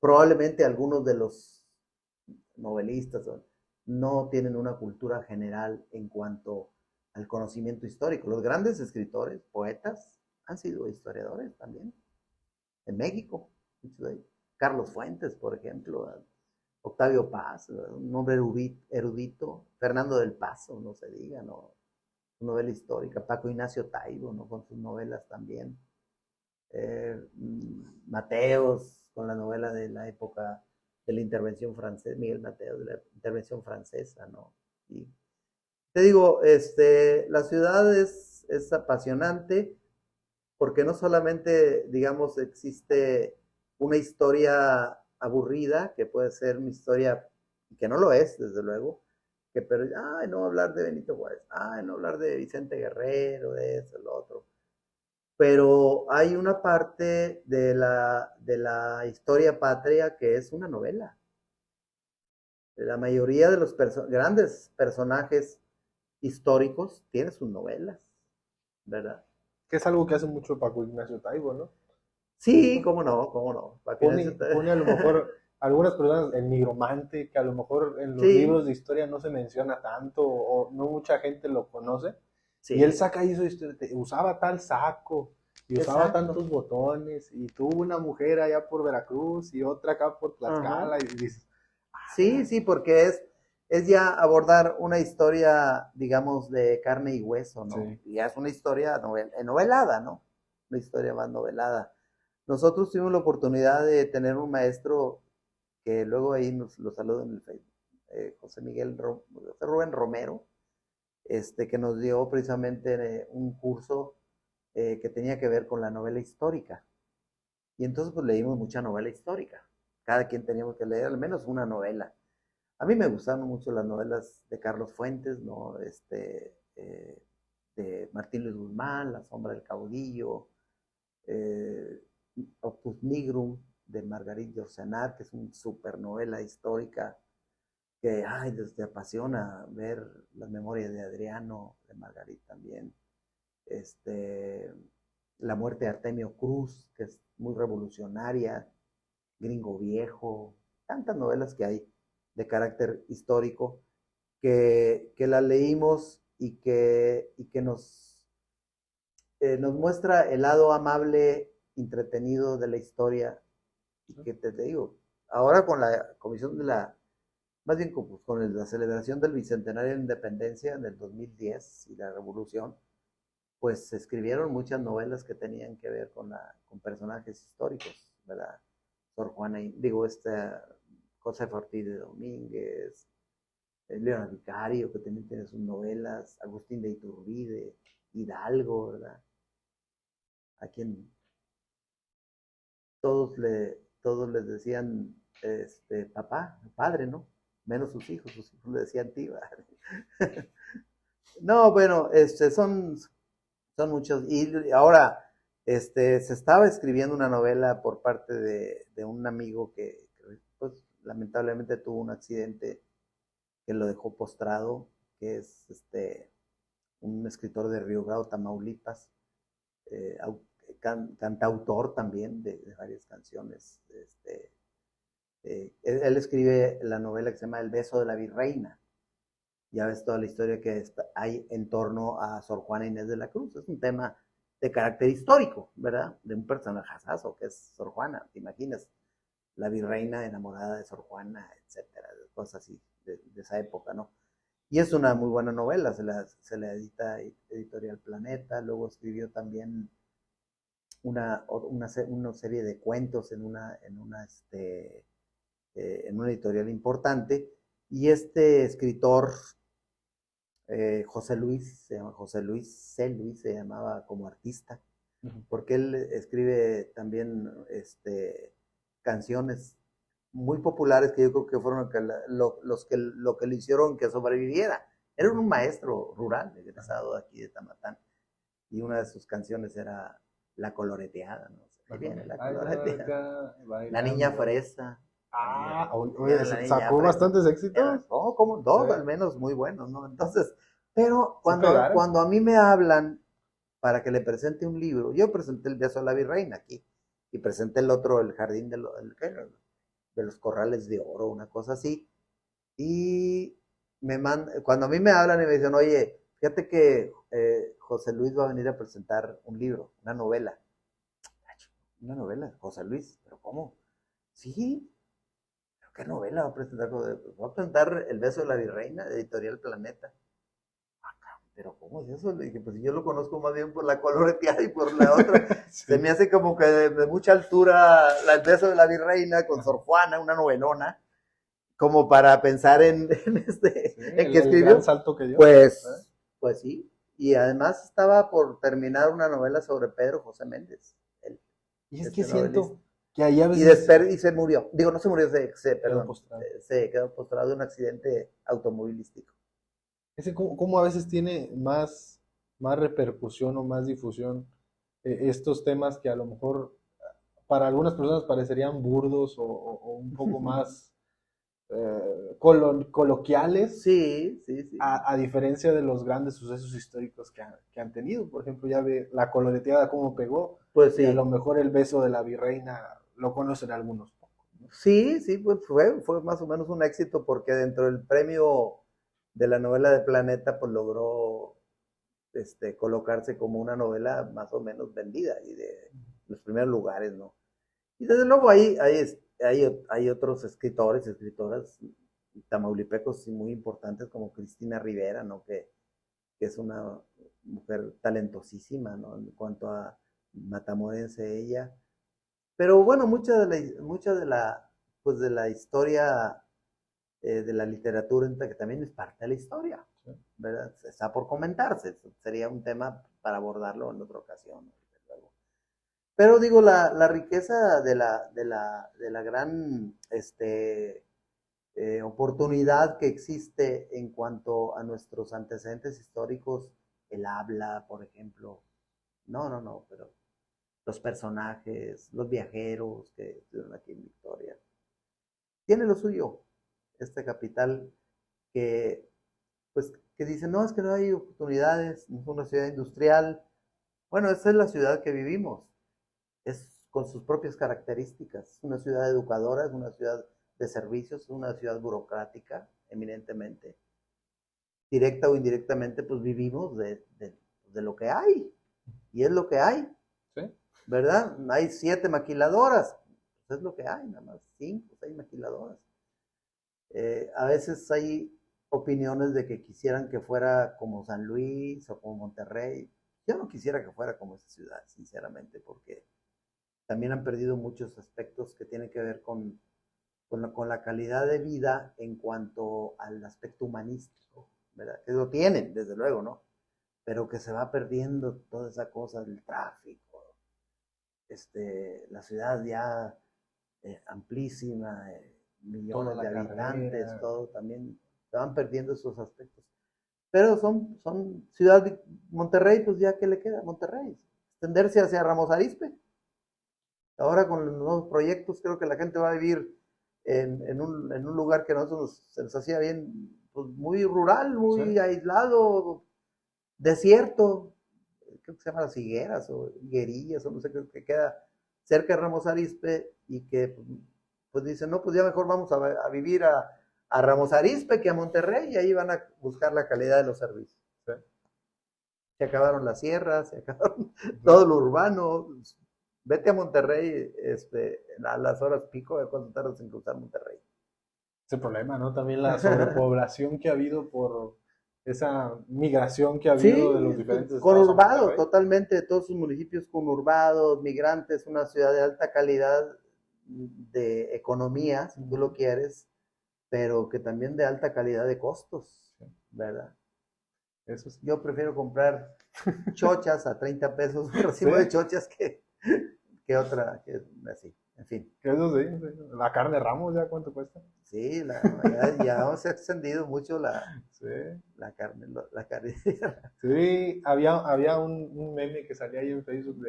probablemente algunos de los novelistas no tienen una cultura general en cuanto al conocimiento histórico. Los grandes escritores, poetas, han sido historiadores también. En México, Carlos Fuentes, por ejemplo, Octavio Paz, un hombre erudito, Fernando del Paso, no se diga, ¿no? Su novela histórica, Paco Ignacio Taibo, ¿no? Con sus novelas también. Mateos, con la novela de la época de la intervención francesa, Miguel Mateos, de la intervención francesa, ¿no? Y te digo, la ciudad es apasionante porque no solamente, digamos, existe una historia aburrida, que puede ser una historia, que no lo es, desde luego, que pero, ay, no hablar de Benito Juárez, ay, no hablar de Vicente Guerrero, de eso, lo otro. Pero hay una parte de la historia patria que es una novela. La mayoría de los grandes personajes históricos tienen sus novelas, ¿verdad? Que es algo que hace mucho Paco Ignacio Taibo, ¿no? Sí, cómo no, cómo no. Pone a lo mejor algunas personas el nigromante, que a lo mejor en los Sí, libros de historia no se menciona tanto o no mucha gente lo conoce. Y él sí, saca ahí su historia, usaba tal saco y usaba exacto. tantos botones y tuvo una mujer allá por Veracruz y otra acá por Ajá. Tlaxcala y dices, Sí, sí, porque es ya abordar una historia, digamos, de carne y hueso, ¿no? sí, Y ya es una historia novelada, ¿no? Una historia más novelada. Nosotros tuvimos la oportunidad de tener un maestro que luego ahí nos lo saludo en el Facebook, José Rubén Romero, que nos dio precisamente un curso que tenía que ver con la novela histórica. Y entonces pues leímos mucha novela histórica. Cada quien teníamos que leer al menos una novela. A mí me gustaron mucho las novelas de Carlos Fuentes, ¿no? De Martín Luis Guzmán, La sombra del caudillo, eh, Opus Nigrum de Margarit Yourcenar, que es una super novela histórica que, ay, te apasiona ver las memorias de Adriano, de Margarit también. Este, La muerte de Artemio Cruz, que es muy revolucionaria, Gringo Viejo, tantas novelas que hay de carácter histórico que las leímos y que nos muestra el lado amable, entretenido de la historia y que te digo, ahora con la comisión de más bien con la celebración del Bicentenario de la Independencia en el 2010 y la Revolución, pues se escribieron muchas novelas que tenían que ver con personajes históricos, ¿verdad? Sor Juana, digo, José Ortiz de Domínguez, Leonardo Vicario, que también tiene sus novelas, Agustín de Iturbide, Hidalgo, ¿verdad? A quien todos les decían, papá, padre, ¿no? Menos sus hijos le decían tío. No, bueno, son muchos. Y ahora, se estaba escribiendo una novela por parte de un amigo que, pues, lamentablemente tuvo un accidente que lo dejó postrado, que es un escritor de Río Bravo, Tamaulipas, eh, cantautor también de varias canciones. Él escribe la novela que se llama El beso de la virreina. Ya ves toda la historia que hay en torno a Sor Juana Inés de la Cruz. Es un tema de carácter histórico, ¿verdad? De un personajazo que es Sor Juana. ¿Te imaginas? La virreina enamorada de Sor Juana, etcétera, cosas así de esa época, ¿no? Y es una muy buena novela, se la edita Editorial Planeta, luego escribió también una serie de cuentos en una editorial importante, y este escritor, José Luis, se llama José Luis C. Luis, se llamaba como artista, porque él escribe también canciones muy populares que yo creo que fueron lo que le hicieron que sobreviviera. Era un maestro rural, egresado aquí de Tamatán, y una de sus canciones era La Coloreteada, ¿no? Ahí viene la ahí va coloreteada. acá La niña bailando. fresa. Oye, La niña sacó fresa. bastantes éxitos. No, como Sí, dos, al menos muy buenos, ¿no? Entonces, pero sí pegaron. cuando a mí me hablan para que le presente un libro, yo presenté El beso de la virreina aquí, y presenté el otro, El jardín de los corrales de oro, una cosa así, y cuando a mí me hablan y me dicen, oye, fíjate que José Luis va a venir a presentar un libro, una novela, José Luis, pero ¿cómo? Sí, pero ¿qué novela va a presentar? Va a presentar El beso de la virreina, de Editorial Planeta. pero ¿cómo es eso? Le dije, pues yo lo conozco más bien por la coloreteada y por la otra. Sí. Se me hace como que de mucha altura el beso de la virreina con Sor Juana, una novelona, como para pensar Sí, en que el escribió. gran salto que dio. Pues sí. Y además estaba por terminar una novela sobre Pedro José Méndez. Y es que siento que ahí a Y, veces y se murió. Digo, no se murió, quedó postrado. se quedó postrado en un accidente automovilístico. Ese como a veces tiene más repercusión o más difusión estos temas que a lo mejor para algunas personas parecerían burdos o un poco más coloquiales, Sí, sí, sí. a diferencia de los grandes sucesos históricos que han tenido. Por ejemplo, ya ve la coloreteada cómo pegó, Pues y a lo sí. mejor el beso de la virreina lo conocen algunos pocos, ¿no? Sí, sí, pues fue más o menos un éxito porque dentro del premio de la novela de Planeta, pues logró colocarse como una novela más o menos vendida y de los primeros lugares, ¿no? Y desde luego hay otros escritores y escritoras tamaulipecos muy importantes como Cristina Rivera, ¿no? Que es una mujer talentosísima, ¿no? En cuanto a matamorense ella. Pero bueno, pues de la historia de la literatura, que también es parte de la historia, ¿verdad? Está por comentarse, sería un tema para abordarlo en otra ocasión. Pero digo, la riqueza de la gran oportunidad que existe en cuanto a nuestros antecedentes históricos, el habla, por ejemplo. No, pero los personajes, los viajeros que estuvieron aquí en Victoria. Tiene lo suyo, esta capital que, pues, que dice, no, es que no hay oportunidades, no es una ciudad industrial. Bueno, esa es la ciudad que vivimos, es con sus propias características, es una ciudad educadora, es una ciudad de servicios, es una ciudad burocrática, eminentemente. Directa o indirectamente, pues vivimos de lo que hay, y es lo que hay. ¿Sí? ¿Verdad? Hay 7 maquiladoras, pues es lo que hay, nada más 5, 6 maquiladoras. A veces hay opiniones de que quisieran que fuera como San Luis o como Monterrey. Yo no quisiera que fuera como esa ciudad, sinceramente, porque también han perdido muchos aspectos que tienen que ver con la calidad de vida en cuanto al aspecto humanístico, ¿verdad? Que lo tienen, desde luego, ¿no? Pero que se va perdiendo toda esa cosa del tráfico, la ciudad ya amplísima, millones de habitantes, carrera. Todo también se van perdiendo esos aspectos. Pero son ciudad de Monterrey, pues ya que le queda Monterrey, extenderse hacia Ramos Arizpe. Ahora con los nuevos proyectos creo que la gente va a vivir en un lugar que a nosotros se nos hacía bien, pues muy rural, muy sí. Aislado, desierto, creo que se llama Las Higueras o Higuerillas, o no sé, creo que queda cerca de Ramos Arizpe y que pues dicen, no, pues ya mejor vamos a vivir a Ramos Arizpe que a Monterrey y ahí van a buscar la calidad de los servicios. ¿Sí? Se acabaron las sierras, se acabaron todo lo urbano. Vete a Monterrey a las horas pico, de cuánto tardas en cruzar Monterrey. Ese problema, ¿no? También la sobrepoblación que ha habido por esa migración que ha habido de los diferentes conurbado, totalmente, todos sus municipios conurbados, migrantes, una ciudad de alta calidad de economía, si tú lo quieres, pero que también de alta calidad de costos, ¿verdad? Eso sí. Yo prefiero comprar chochas a 30 pesos, un recibo de chochas que otra, que así, en fin. Eso sí, la carne Ramos, ¿ya cuánto cuesta? Sí, ya se ha extendido mucho la carne. Sí, había un meme que salía ahí en Facebook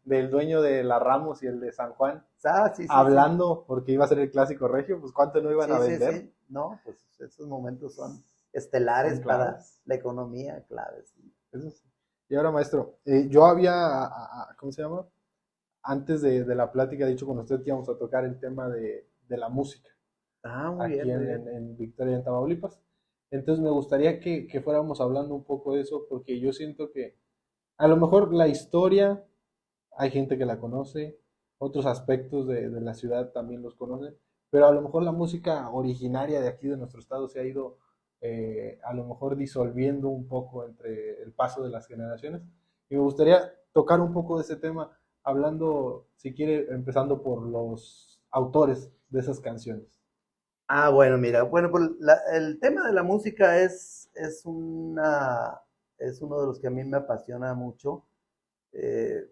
del dueño de la Ramos y el de San Juan, sí, hablando, porque iba a ser el clásico regio, pues cuánto no iban a vender. Sí. No, pues esos momentos son estelares para la economía, claves. Eso sí. Y ahora, maestro, yo había, ¿cómo se llama? Antes de la plática, he dicho con usted que íbamos a tocar el tema de la música. Muy aquí bien. En Victoria, en Tamaulipas. Entonces me gustaría que fuéramos hablando un poco de eso, porque yo siento que a lo mejor la historia, hay gente que la conoce, otros aspectos de la ciudad también los conocen, pero a lo mejor la música originaria de aquí de nuestro estado se ha ido a lo mejor disolviendo un poco entre el paso de las generaciones. Y me gustaría tocar un poco de ese tema, hablando, si quiere, empezando por los autores de esas canciones. Ah, bueno, mira, bueno, pues el tema de la música es uno de los que a mí me apasiona mucho,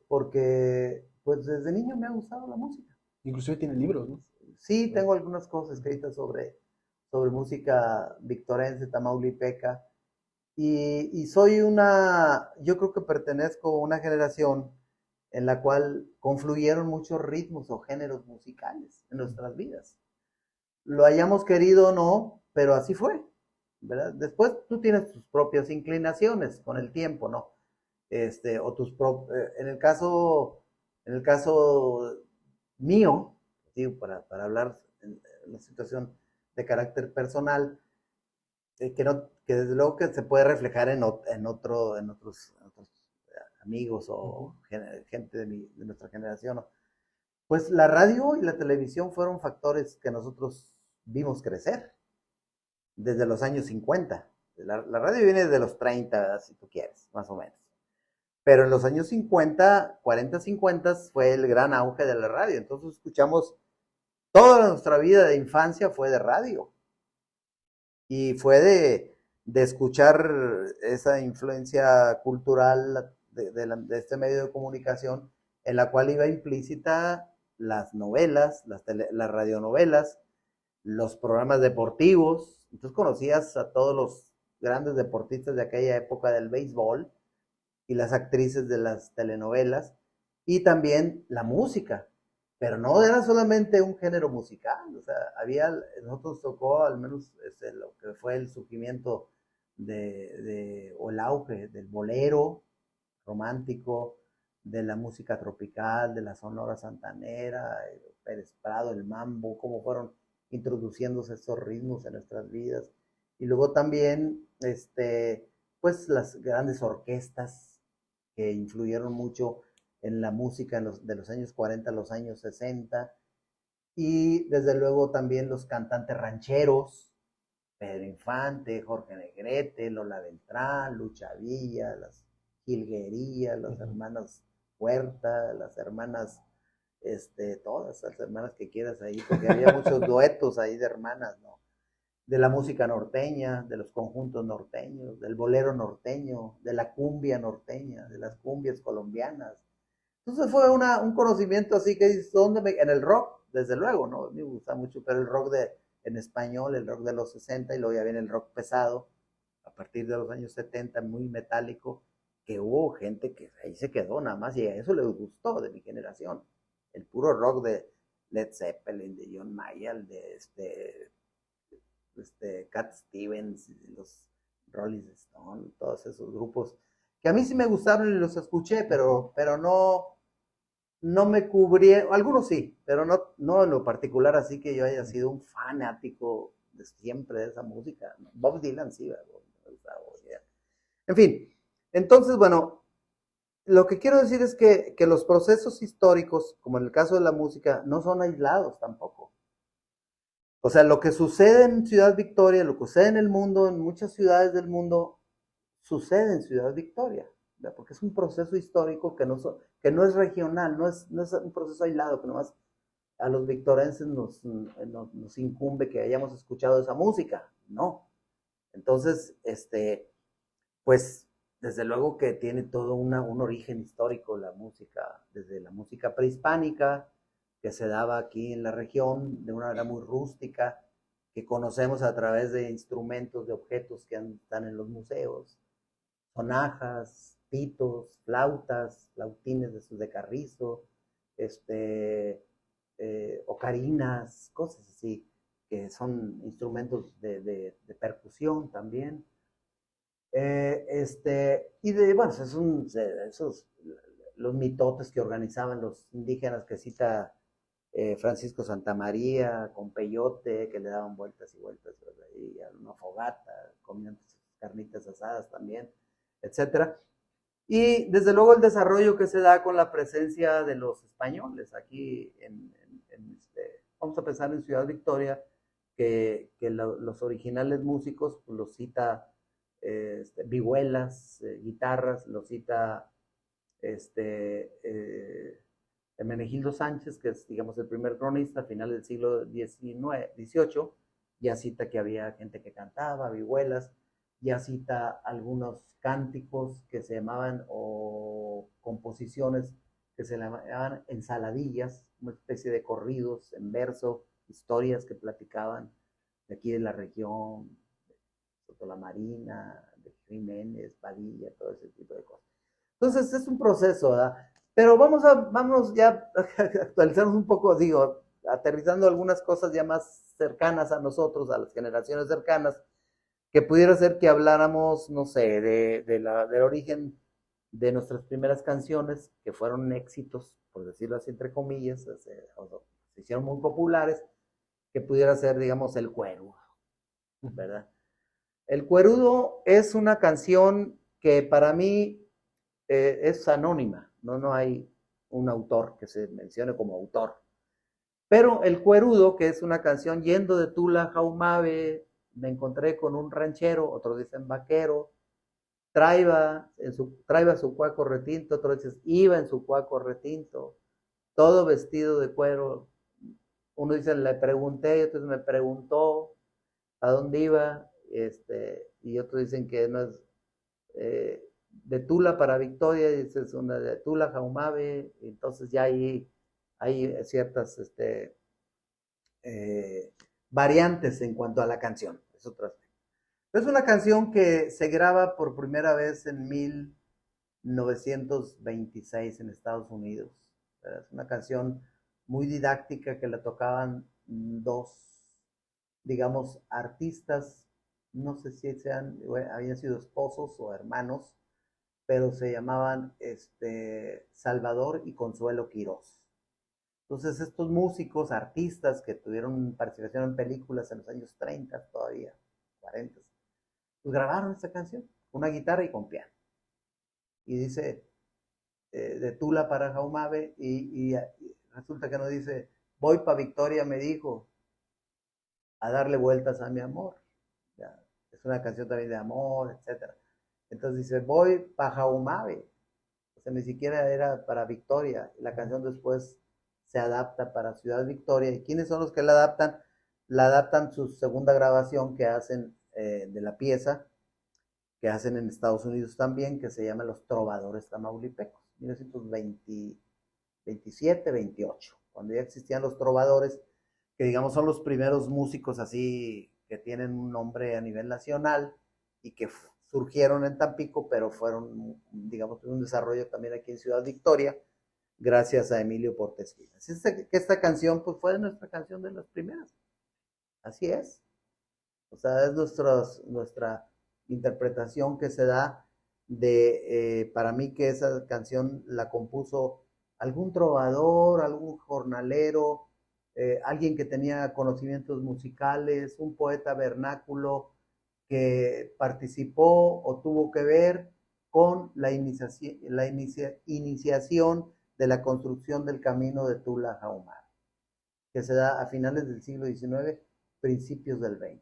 porque pues desde niño me ha gustado la música. Inclusive tiene libros, ¿no? Sí, tengo algunas cosas escritas sobre música victorense, tamaulipeca, y yo creo que pertenezco a una generación en la cual confluyeron muchos ritmos o géneros musicales en nuestras vidas. Lo hayamos querido o no, pero así fue, ¿verdad? Después tú tienes tus propias inclinaciones con el tiempo, ¿no? O en el caso mío, digo, para hablar en una situación de carácter personal, que desde luego que se puede reflejar en otros amigos o gente de nuestra generación, ¿no? Pues la radio y la televisión fueron factores que nosotros vimos crecer desde los años 50. La radio viene de los 30, si tú quieres, más o menos. Pero en los años 50, 40, 50 fue el gran auge de la radio. Entonces escuchamos, toda nuestra vida de infancia fue de radio. Y fue de escuchar esa influencia cultural de este medio de comunicación, en la cual iba implícita las novelas, las radionovelas, los programas deportivos. Entonces conocías a todos los grandes deportistas de aquella época del béisbol y las actrices de las telenovelas, y también la música, pero no era solamente un género musical, o sea, nosotros tocó al menos lo que fue el surgimiento o el auge del bolero romántico, de la música tropical, de la sonora santanera, el Pérez Prado, el mambo, cómo fueron introduciéndose estos ritmos en nuestras vidas. Y luego también, pues las grandes orquestas que influyeron mucho en la música de los años 40 a los años 60, y desde luego también los cantantes rancheros, Pedro Infante, Jorge Negrete, Lola Beltrán, Lucha Villa, las Jilguerías, las hermanas Huerta, las hermanas, todas las hermanas que quieras ahí, porque había muchos duetos ahí de hermanas, ¿no? De la música norteña, de los conjuntos norteños, del bolero norteño, de la cumbia norteña, de las cumbias colombianas. Entonces fue un conocimiento así que dices, en el rock, desde luego, ¿no? Me gusta mucho, pero el rock en español, el rock de los 60, y luego ya viene el rock pesado, a partir de los años 70, muy metálico, que hubo gente que ahí se quedó nada más, y a eso les gustó de mi generación. El puro rock de Led Zeppelin, de John Mayer, de Cat Stevens, los Rolling Stones, todos esos grupos que a mí sí me gustaron y los escuché, pero no me cubrieron, algunos sí, pero no en lo particular, así que yo haya sido un fanático de siempre de esa música. ¿No? Bob Dylan sí, en fin. Entonces, bueno, lo que quiero decir es que los procesos históricos, como en el caso de la música, no son aislados tampoco. O sea, lo que sucede en Ciudad Victoria, lo que sucede en el mundo, en muchas ciudades del mundo, sucede en Ciudad Victoria, ¿verdad? Porque es un proceso histórico que no es regional, no es un proceso aislado, que nomás a los victorenses nos incumbe que hayamos escuchado esa música, no. Entonces, pues, desde luego que tiene todo un origen histórico la música, desde la música prehispánica, que se daba aquí en la región de una manera muy rústica, que conocemos a través de instrumentos, de objetos que están en los museos, sonajas, pitos, flautas, flautines de sus de carrizo, ocarinas, cosas así, que son instrumentos de percusión también. Bueno, esos, los mitotes que organizaban los indígenas que cita Francisco Santamaría, con peyote, que le daban vueltas y vueltas, y a una fogata, comían carnitas asadas también, etcétera. Y desde luego el desarrollo que se da con la presencia de los españoles aquí vamos a pensar en Ciudad Victoria, que los originales músicos pues, los cita vihuelas, guitarras, los cita Hermenegildo Sánchez, que es, digamos, el primer cronista a finales del siglo XVIII, ya cita que había gente que cantaba, vihuelas, ya cita algunos cánticos que se llamaban, o composiciones que se llamaban ensaladillas, una especie de corridos en verso, historias que platicaban de aquí de la región, de Soto la Marina, de Jiménez, Padilla, todo ese tipo de cosas. Entonces es un proceso, ¿verdad? Pero vamos ya a actualizarnos un poco, digo, aterrizando algunas cosas ya más cercanas a nosotros, a las generaciones cercanas, que pudiera ser que habláramos, no sé, del origen de nuestras primeras canciones, que fueron éxitos, por decirlo así, entre comillas, se hicieron muy populares, que pudiera ser, digamos, el cuero, ¿verdad? El Cuerudo es una canción que para mí es anónima, no hay un autor que se mencione como autor. Pero El Cuerudo, que es una canción, yendo de Tula a Jaumabe, me encontré con un ranchero, otros dicen vaquero, traiba su cuaco retinto, otros dicen iba en su cuaco retinto, todo vestido de cuero. Uno dice le pregunté, y otros me preguntó a dónde iba, y otros dicen que no es de Tula para Victoria, y es una de Tula a Jaumabe, entonces ya hay ciertas variantes en cuanto a la canción. Es otra. Es una canción que se graba por primera vez en 1926 en Estados Unidos. Es una canción muy didáctica que la tocaban dos, digamos, artistas, no sé si habían sido esposos o hermanos, pero se llamaban Salvador y Consuelo Quirós. Entonces estos músicos, artistas que tuvieron participación en películas en los años 30 todavía, 40, pues grabaron esta canción, con una guitarra y con piano. Y dice, de Tula para Jaumabe, y resulta que no dice, voy para Victoria, me dijo, a darle vueltas a mi amor. Ya, es una canción también de amor, etc. Entonces dice, voy para Jaumabe. O sea, ni siquiera era para Victoria. La canción después se adapta para Ciudad Victoria. ¿Y quiénes son los que la adaptan? La adaptan su segunda grabación que hacen de la pieza, que hacen en Estados Unidos también, que se llama Los Trovadores Tamaulipecos, 1927, 28, cuando ya existían los trovadores, que digamos son los primeros músicos así que tienen un nombre a nivel nacional y que surgieron en Tampico, pero fueron, digamos, un desarrollo también aquí en Ciudad Victoria, gracias a Emilio Portes Gil. Así es que esta canción pues fue nuestra canción de las primeras. Así es. O sea, es nuestra interpretación que se da para mí que esa canción la compuso algún trovador, algún jornalero, alguien que tenía conocimientos musicales, un poeta vernáculo que participó o tuvo que ver con la iniciación de la construcción del camino de Tula a Jaumabe, que se da a finales del siglo XIX, principios del XX.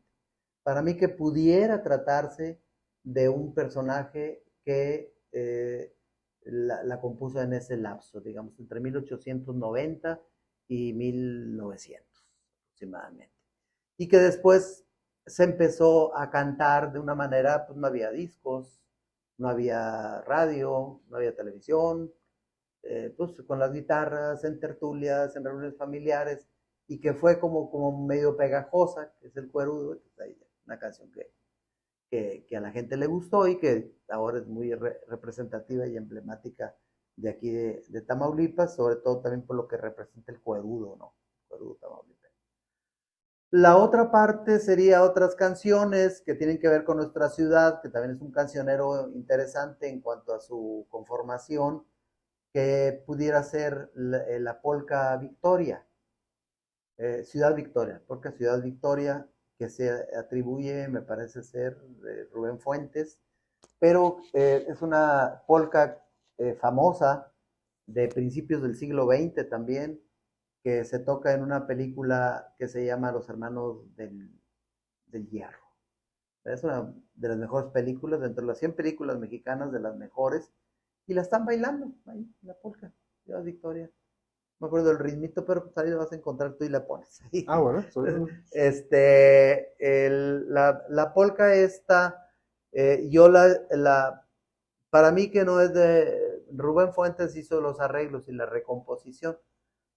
Para mí que pudiera tratarse de un personaje que la compuso en ese lapso, digamos, entre 1890 y 1900 aproximadamente. Y que después se empezó a cantar de una manera, pues no había discos, no había radio, no había televisión, pues con las guitarras, en tertulias, en reuniones familiares, y que fue como medio pegajosa, que es el cuerudo, una canción que a la gente le gustó y que ahora es muy representativa y emblemática de aquí de Tamaulipas, sobre todo también por lo que representa el cuerudo, ¿no? El cuerudo Tamaulipas. La otra parte sería otras canciones que tienen que ver con nuestra ciudad, que también es un cancionero interesante en cuanto a su conformación, que pudiera ser la polca Victoria, Ciudad Victoria, polca Ciudad Victoria, que se atribuye, me parece ser, de Rubén Fuentes, pero es una polca famosa de principios del siglo XX también, que se toca en una película que se llama Los Hermanos del Hierro. Es una de las mejores películas, dentro de las 100 películas mexicanas, de las mejores, y la están bailando ahí, la polka, Ciudad Victoria. No me acuerdo del ritmito, pero pues ahí la vas a encontrar tú y la pones ahí. Ah, bueno. La polka esta, yo para mí que no es de, Rubén Fuentes hizo los arreglos y la recomposición,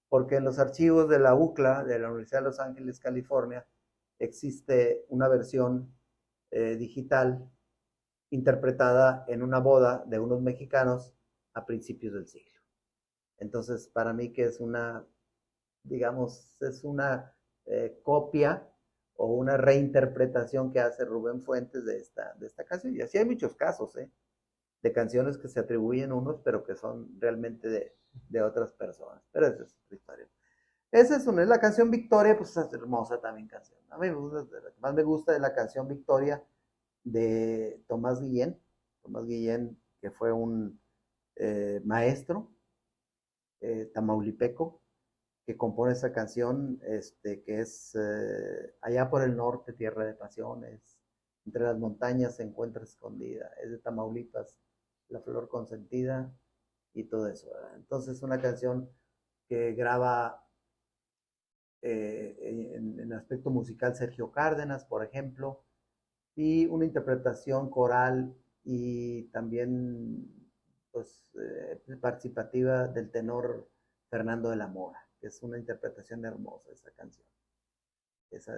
porque en los archivos de la UCLA, de la Universidad de Los Ángeles, California, existe una versión digital interpretada en una boda de unos mexicanos a principios del siglo. Entonces, para mí que es una, digamos, es una copia o una reinterpretación que hace Rubén Fuentes de esta canción. Y así hay muchos casos, de canciones que se atribuyen unos, pero que son realmente de otras personas. Pero esa es otra historia. Esa es una, es la canción Victoria, pues es hermosa también canción. A mí la que más me gusta es la canción Victoria de Tomás Guillén. Tomás Guillén, que fue un maestro tamaulipeco, que compone esa canción, que es allá por el norte, tierra de pasiones, entre las montañas se encuentra escondida, es de Tamaulipas, la flor consentida y todo eso, ¿verdad? Entonces una canción que graba en aspecto musical Sergio Cárdenas, por ejemplo, y una interpretación coral y también pues, participativa del tenor Fernando de la Mora, que es una interpretación hermosa esa canción. Esa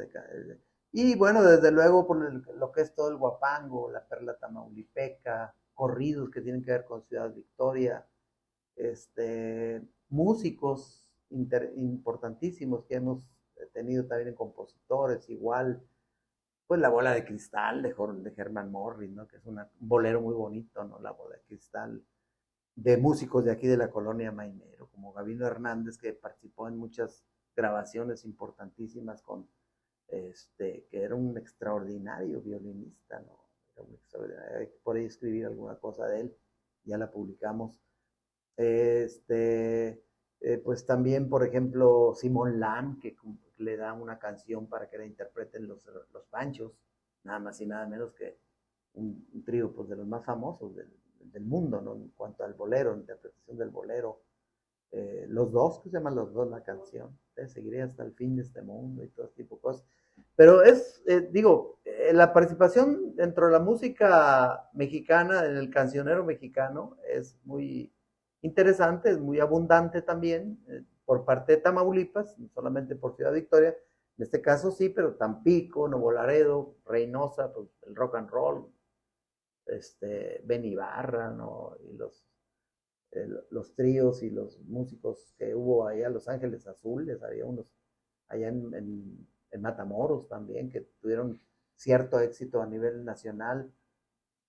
y bueno, desde luego por lo que es todo el guapango, la perla tamaulipeca, corridos que tienen que ver con Ciudad Victoria, músicos importantísimos que hemos tenido también en compositores, igual, pues La Bola de Cristal de Herman Morris, ¿no? Que es un bolero muy bonito, ¿no? La Bola de Cristal, de músicos de aquí de la colonia Mainero, como Gabino Hernández, que participó en muchas grabaciones importantísimas que era un extraordinario violinista, ¿no? Era un extraordinario, hay que por ahí escribir alguna cosa de él, ya la publicamos. Pues también, por ejemplo, Simón Lam, que le da una canción para que la interpreten los Panchos, nada más y nada menos que un trío pues, de los más famosos del mundo, ¿no? En cuanto al bolero, interpretación del bolero. Los dos, que se llaman Los Dos la canción, seguiré hasta el fin de este mundo y todo tipo de cosas. Pero la participación dentro de la música mexicana, en el cancionero mexicano, es muy interesante, es muy abundante también, por parte de Tamaulipas, no solamente por Ciudad Victoria, en este caso sí, pero Tampico, Nuevo Laredo, Reynosa, pues el rock and roll, Ben Ibarra, ¿no? Y los tríos y los músicos que hubo allá en Los Ángeles Azules, había unos allá en Matamoros también, que tuvieron cierto éxito a nivel nacional.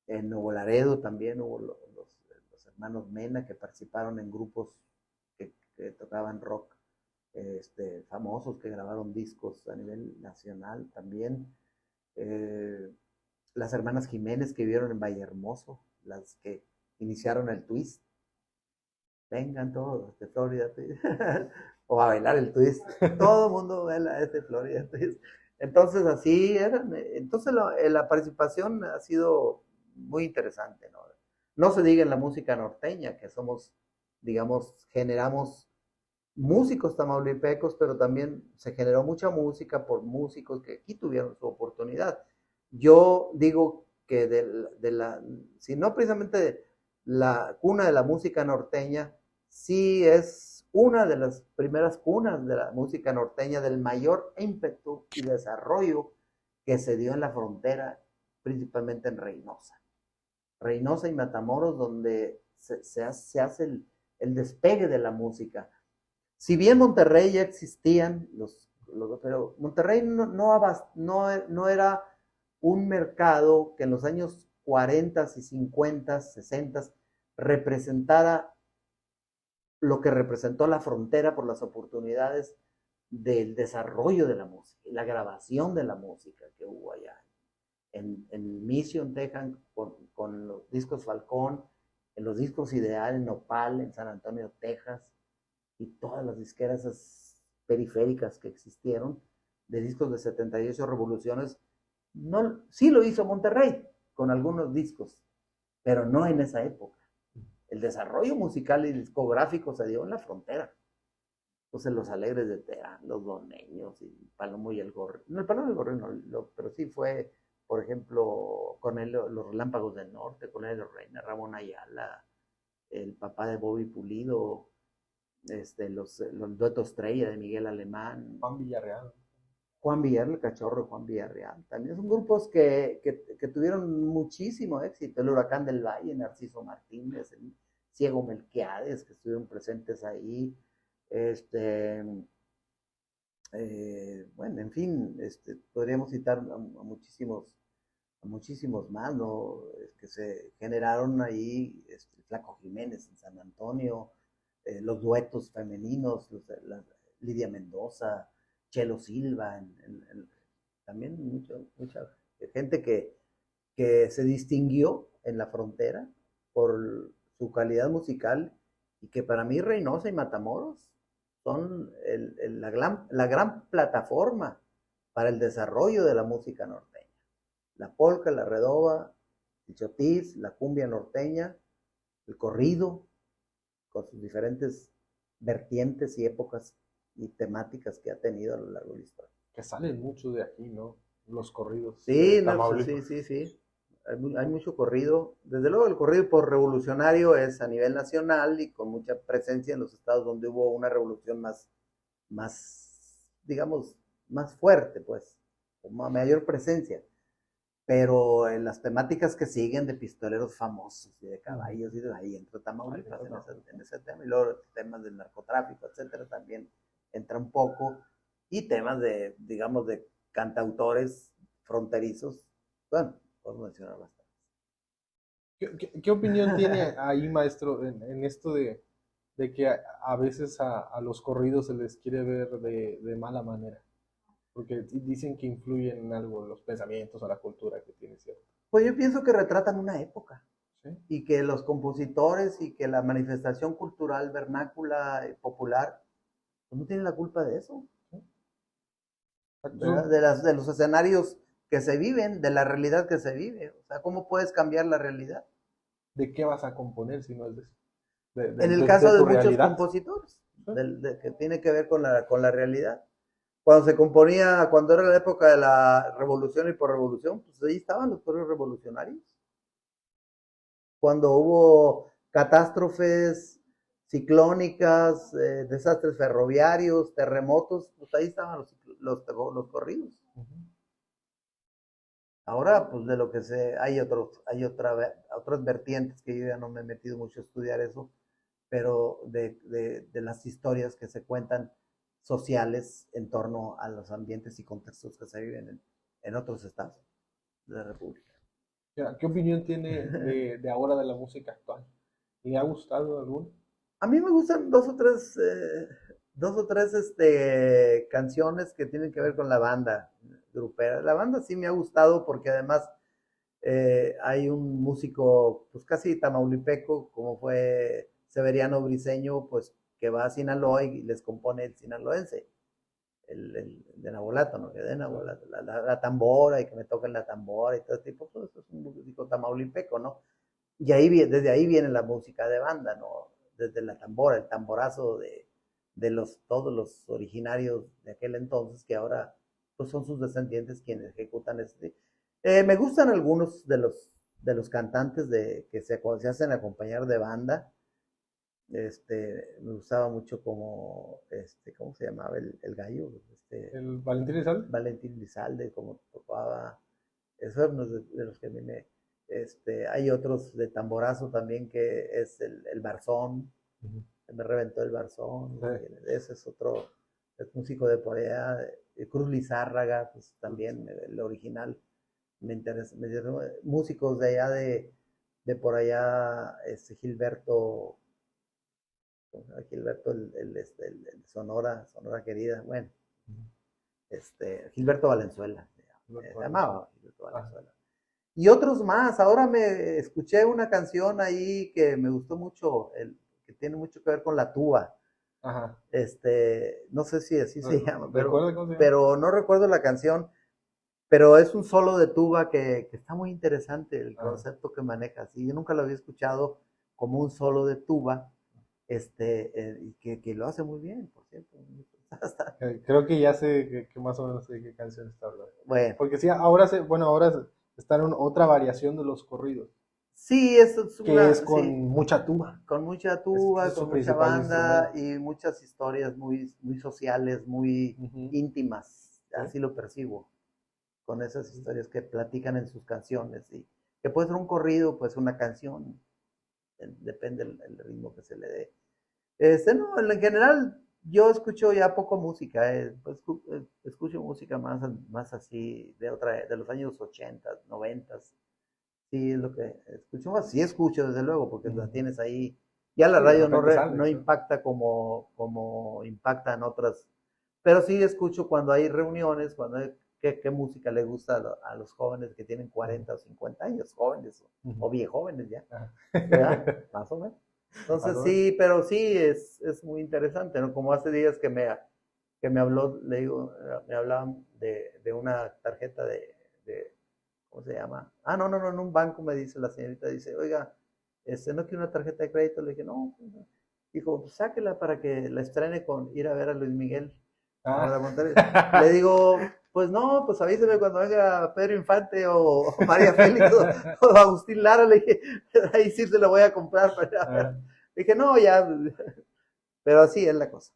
En Nuevo Laredo también hubo los hermanos Mena, que participaron en grupos que tocaban rock famosos, que grabaron discos a nivel nacional también. Las hermanas Jiménez, que vivieron en Vallehermoso, las que iniciaron el twist. Vengan todos de Florida Twist. O a bailar el twist. Todo el mundo baila Florida Twist. Entonces así eran. Entonces la participación ha sido muy interesante, ¿no? No se diga en la música norteña, que somos, digamos, generamos músicos tamaulipecos, pero también se generó mucha música por músicos que aquí tuvieron su oportunidad. Yo digo que si no precisamente la cuna de la música norteña, sí es una de las primeras cunas de la música norteña, del mayor ímpetu y desarrollo que se dio en la frontera, principalmente en Reynosa y Matamoros, donde se hace el despegue de la música. Si bien Monterrey ya existían, pero Monterrey no era un mercado que en los años 40 y 50, 60 representara lo que representó la frontera por las oportunidades del desarrollo de la música y la grabación de la música que hubo allá. En Mission, Texas, con los discos Falcón, en los discos Ideal, en Nopal, en San Antonio, Texas, y todas las disqueras periféricas que existieron, de discos de 78 revoluciones, no, sí lo hizo Monterrey con algunos discos, pero no en esa época. El desarrollo musical y discográfico se dio en la frontera. Entonces los Alegres de Terán, los Doneños, y Palomo y el Gorrión. No, el Palomo y el Gorrión no, pero sí fue, por ejemplo, con él, los Relámpagos del Norte, con él Reina, Ramón Ayala, el papá de Bobby Pulido, los Dueto Estrella de Miguel Alemán. Juan Villarreal. Juan Villarreal, el cachorro de Juan Villarreal. También son grupos que tuvieron muchísimo éxito. El Huracán del Valle, Narciso Martínez, el Ciego Melquiades, que estuvieron presentes ahí. Bueno, en fin, podríamos citar a muchísimos más, ¿no? Que se generaron ahí, Flaco Jiménez en San Antonio, los duetos femeninos, Lidia Mendoza, Chelo Silva, también mucha gente que se distinguió en la frontera por su calidad musical y que para mí Reynosa y Matamoros son la gran plataforma para el desarrollo de la música norteña. La polca, la redoba, el chotis, la cumbia norteña, el corrido, con sus diferentes vertientes y épocas y temáticas que ha tenido a lo largo de la historia. Que salen mucho de aquí, ¿no? Los corridos. Sí, sí. Hay mucho corrido. Desde luego el corrido por revolucionario es a nivel nacional y con mucha presencia en los estados donde hubo una revolución digamos, más fuerte, pues, con mayor presencia. Pero en las temáticas que siguen de pistoleros famosos y de caballos, y ahí entra Tamaulipas en ese tema. Y luego temas del narcotráfico, etcétera, también entra un poco. Y temas digamos, de cantautores fronterizos. Bueno, podemos mencionar bastante. ¿Qué opinión tiene ahí, maestro, en esto de que a veces a los corridos se les quiere ver de mala manera? Porque dicen que influyen en algo los pensamientos o la cultura que tiene, ¿cierto? Pues yo pienso que retratan una época. ¿Sí? Y que los compositores y que la manifestación cultural vernácula y popular pues no tienen la culpa de eso. ¿Sí? De los escenarios que se viven, de la realidad que se vive. O sea, ¿cómo puedes cambiar la realidad? ¿De qué vas a componer si no es de eso? En el caso de muchos compositores, ¿sí? Que tiene que ver con la realidad. Cuando era la época de la revolución y por revolución, pues ahí estaban los pueblos revolucionarios. Cuando hubo catástrofes ciclónicas, desastres ferroviarios, terremotos, pues ahí estaban los corridos. Ahora, pues de lo que hay otras vertientes que yo ya no me he metido mucho a estudiar eso, pero de las historias que se cuentan sociales en torno a los ambientes y contextos que se viven en otros estados de la República. ¿Qué opinión tiene de ahora de la música actual? ¿Le ha gustado alguno? A mí me gustan dos o tres canciones que tienen que ver con la banda grupera. La banda sí me ha gustado porque además hay un músico pues casi tamaulipeco como fue Severiano Briceño, pues que va a Sinaloa y les compone el sinaloense, el de Nabolato, ¿no? Que de Nabolato, la tambora y que me toquen la tambora y todo tipo, pues eso es un músico tamaulipeco, ¿no? Y desde ahí viene la música de banda, ¿no? Desde la tambora, el tamborazo de todos los originarios de aquel entonces, que ahora pues son sus descendientes quienes ejecutan me gustan algunos de los cantantes que se hacen acompañar de banda. Me gustaba mucho como, ¿cómo se llamaba el gallo? ¿El Valentín Elizalde? Valentín Elizalde, como tocaba, esos eran de los que a mí hay otros de tamborazo también que es el Barzón, me reventó el Barzón, sí. Ese es otro, es músico de por allá, Cruz Lizárraga, pues también el original, me interesa, músicos de allá de por allá, Gilberto, el Sonora querida, bueno, Gilberto Valenzuela, se llamaba Gilberto Valenzuela. Y otros más, ahora me escuché una canción ahí que me gustó mucho, que tiene mucho que ver con la tuba, Ajá. No sé si así se llama, ¿Recuerda cómo se llama? pero no recuerdo la canción, pero es un solo de tuba que está muy interesante el Ajá. concepto que maneja. Sí, yo nunca lo había escuchado como un solo de tuba, y que lo hace muy bien, por cierto. Creo que ya sé que más o menos de qué canción está hablando. Bueno, Porque sí, ahora está en otra variación de los corridos, sí, eso es que es con sí, mucha tuba. con mucha Ese tuba, es su con mucha principal banda instrumento. y muchas historias muy, muy sociales, muy Ujú. íntimas, ¿Sí? así lo percibo, con esas historias que platican en sus canciones, y que puede ser un corrido, pues una canción, depende el ritmo que se le dé. No, en general yo escucho ya poco música, pues, escucho música más así de los años 80, 90. Sí, es lo que escucho más. Sí escucho, desde luego, porque la Ujú. tienes ahí. Ya la Sí, de radio repente no sale, ¿no? impacta como impacta en otras. Pero sí escucho cuando hay reuniones, qué música le gusta a los jóvenes que tienen Ujú. 40 o 50 años, jóvenes Ujú. o viejóvenes ya, Ajá. ¿verdad? Más o menos. Más Entonces o menos. sí, pero sí es muy interesante, ¿no? Como hace días que me habló, le digo, me hablaban de una tarjeta de ¿cómo se llama? Ah, no, no, no, en un banco me dice la señorita, dice, oiga, no quiere una tarjeta de crédito. Le dije, no, pues no. Dijo, pues sáquela para que la estrene con ir a ver a Luis Miguel. Ahora, Monterrey. Le Ah. digo, pues no, pues avíseme cuando venga Pedro Infante o María Félix o Agustín Lara. Le dije, ahí sí se la voy a comprar para ir a ver. Ah, Le dije, no, ya, pero así es la cosa.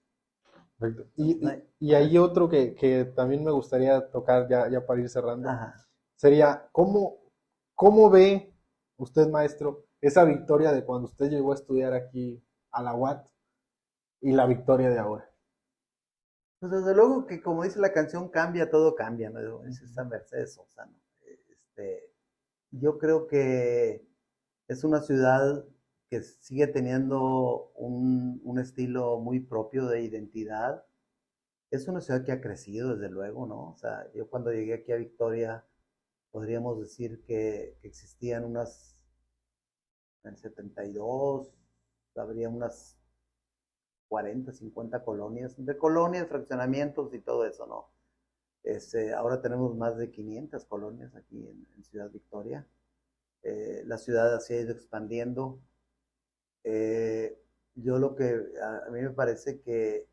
perfecto. No hay- Y hay otro que también me gustaría tocar ya para ir cerrando. Ajá. Sería, ¿cómo ve usted, maestro, esa victoria de cuando usted llegó a estudiar aquí a la UAT y la victoria de ahora? Pues desde luego que como dice la canción, cambia, todo cambia, ¿no? Dice esta Mercedes Sosa, ¿no? Este, yo creo que es una ciudad que sigue teniendo un estilo muy propio de identidad. Es una ciudad que ha crecido, desde luego, ¿no? O sea, yo cuando llegué aquí a Victoria, podríamos decir que existían en el 72, habría unas 40, 50 colonias, entre colonias, fraccionamientos y todo eso, ¿no? Ahora tenemos más de 500 colonias aquí en Ciudad Victoria. La ciudad se ha ido expandiendo. Eh, yo lo que a mí me parece que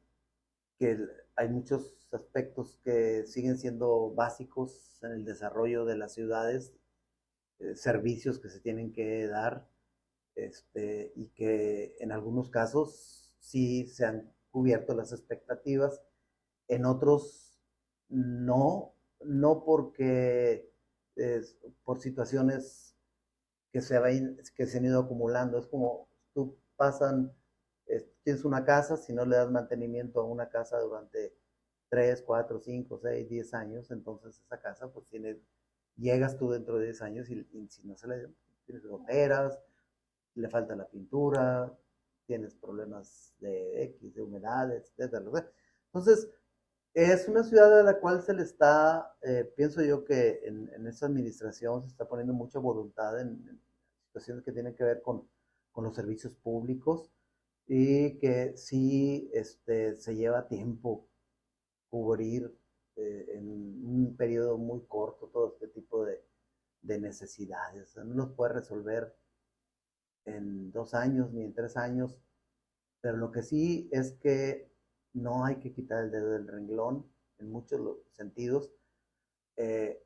hay muchos aspectos que siguen siendo básicos en el desarrollo de las ciudades, servicios que se tienen que dar, y que en algunos casos sí se han cubierto las expectativas, en otros no, no porque por situaciones que se han ido acumulando. Es como tú tienes una casa, si no le das mantenimiento a una casa durante 3 4 5 6 10 años, entonces esa casa pues llegas tú dentro de 10 años y si no se le tienes goteras, le falta la pintura, tienes problemas de humedades, etcétera. Entonces, es una ciudad a la cual se le está, pienso yo que en esta administración se está poniendo mucha voluntad en situaciones que tienen que ver con los servicios públicos, y que sí se lleva tiempo cubrir en un periodo muy corto todo este tipo de necesidades. O sea, no los puede resolver en 2 años ni en 3 años, pero lo que sí es que no hay que quitar el dedo del renglón en muchos sentidos. Eh,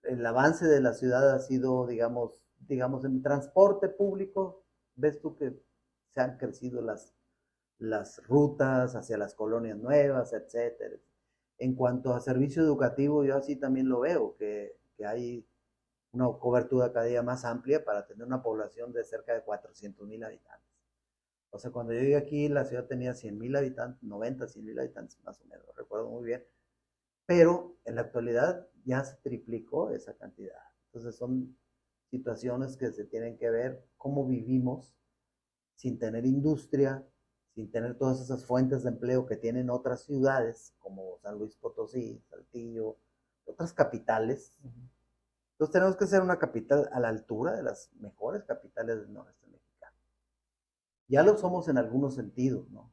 el avance de la ciudad ha sido, digamos, en transporte público, ves tú que se han crecido las rutas hacia las colonias nuevas, etcétera. En cuanto a servicio educativo, yo así también lo veo, que hay una cobertura cada día más amplia para tener una población de cerca de 400,000 habitantes. O sea, cuando yo llegué aquí, la ciudad tenía 100,000 habitantes, 90, 100,000 habitantes más o menos, recuerdo muy bien. Pero en la actualidad ya se triplicó esa cantidad. Entonces son situaciones que se tienen que ver cómo vivimos sin tener industria, sin tener todas esas fuentes de empleo que tienen otras ciudades como San Luis Potosí, Saltillo, otras capitales. Entonces tenemos que ser una capital a la altura de las mejores capitales del noreste mexicano. Ya lo somos en algunos sentidos, ¿no?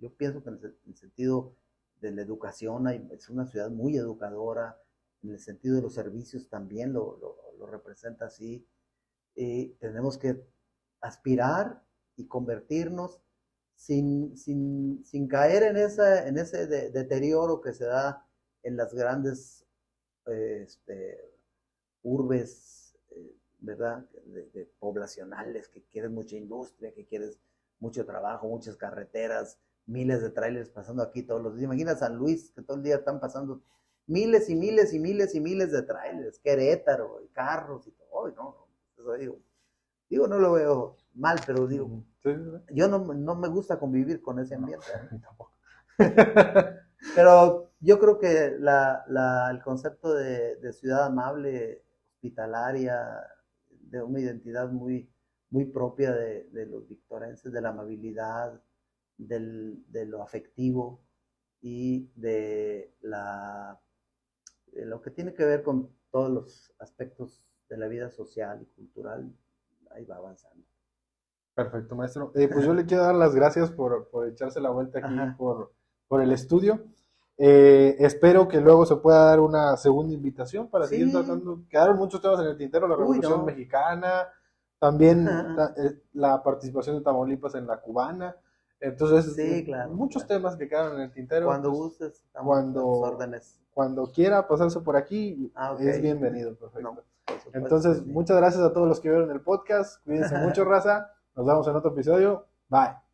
Yo pienso que en el sentido de la educación es una ciudad muy educadora, en el sentido de los servicios también lo representa así. Tenemos que aspirar y convertirnos sin caer en ese deterioro que se da en las grandes urbes, ¿verdad? Poblacionales, que quieres mucha industria, que quieres mucho trabajo, muchas carreteras, miles de trailers pasando aquí todos los días. Imagina San Luis, que todo el día están pasando miles y miles y miles y miles de trailers, Querétaro, y carros y todo. Oh, no, eso digo, no lo veo mal, pero digo, sí, sí. yo no me gusta convivir con ese ambiente. Tampoco. Pero yo creo que el concepto de ciudad amable, hospitalaria, de una identidad muy, muy propia de los victorenses, de la amabilidad, de lo afectivo y de lo que tiene que ver con todos los aspectos de la vida social y cultural, ahí va avanzando. Perfecto, maestro. Pues yo le quiero dar las gracias por echarse la vuelta aquí por el estudio. Espero que luego se pueda dar una segunda invitación para seguir tratando. Quedaron muchos temas en el tintero, la Revolución Mexicana, también la participación de Tamaulipas en la cubana. Entonces, claro, muchos temas que quedaron en el tintero. Cuando gustes, órdenes. Cuando quiera pasarse por aquí, es bienvenido. Perfecto. No, entonces, muchas gracias a todos los que vieron el podcast. Cuídense mucho, raza. Nos vemos en otro episodio. Bye.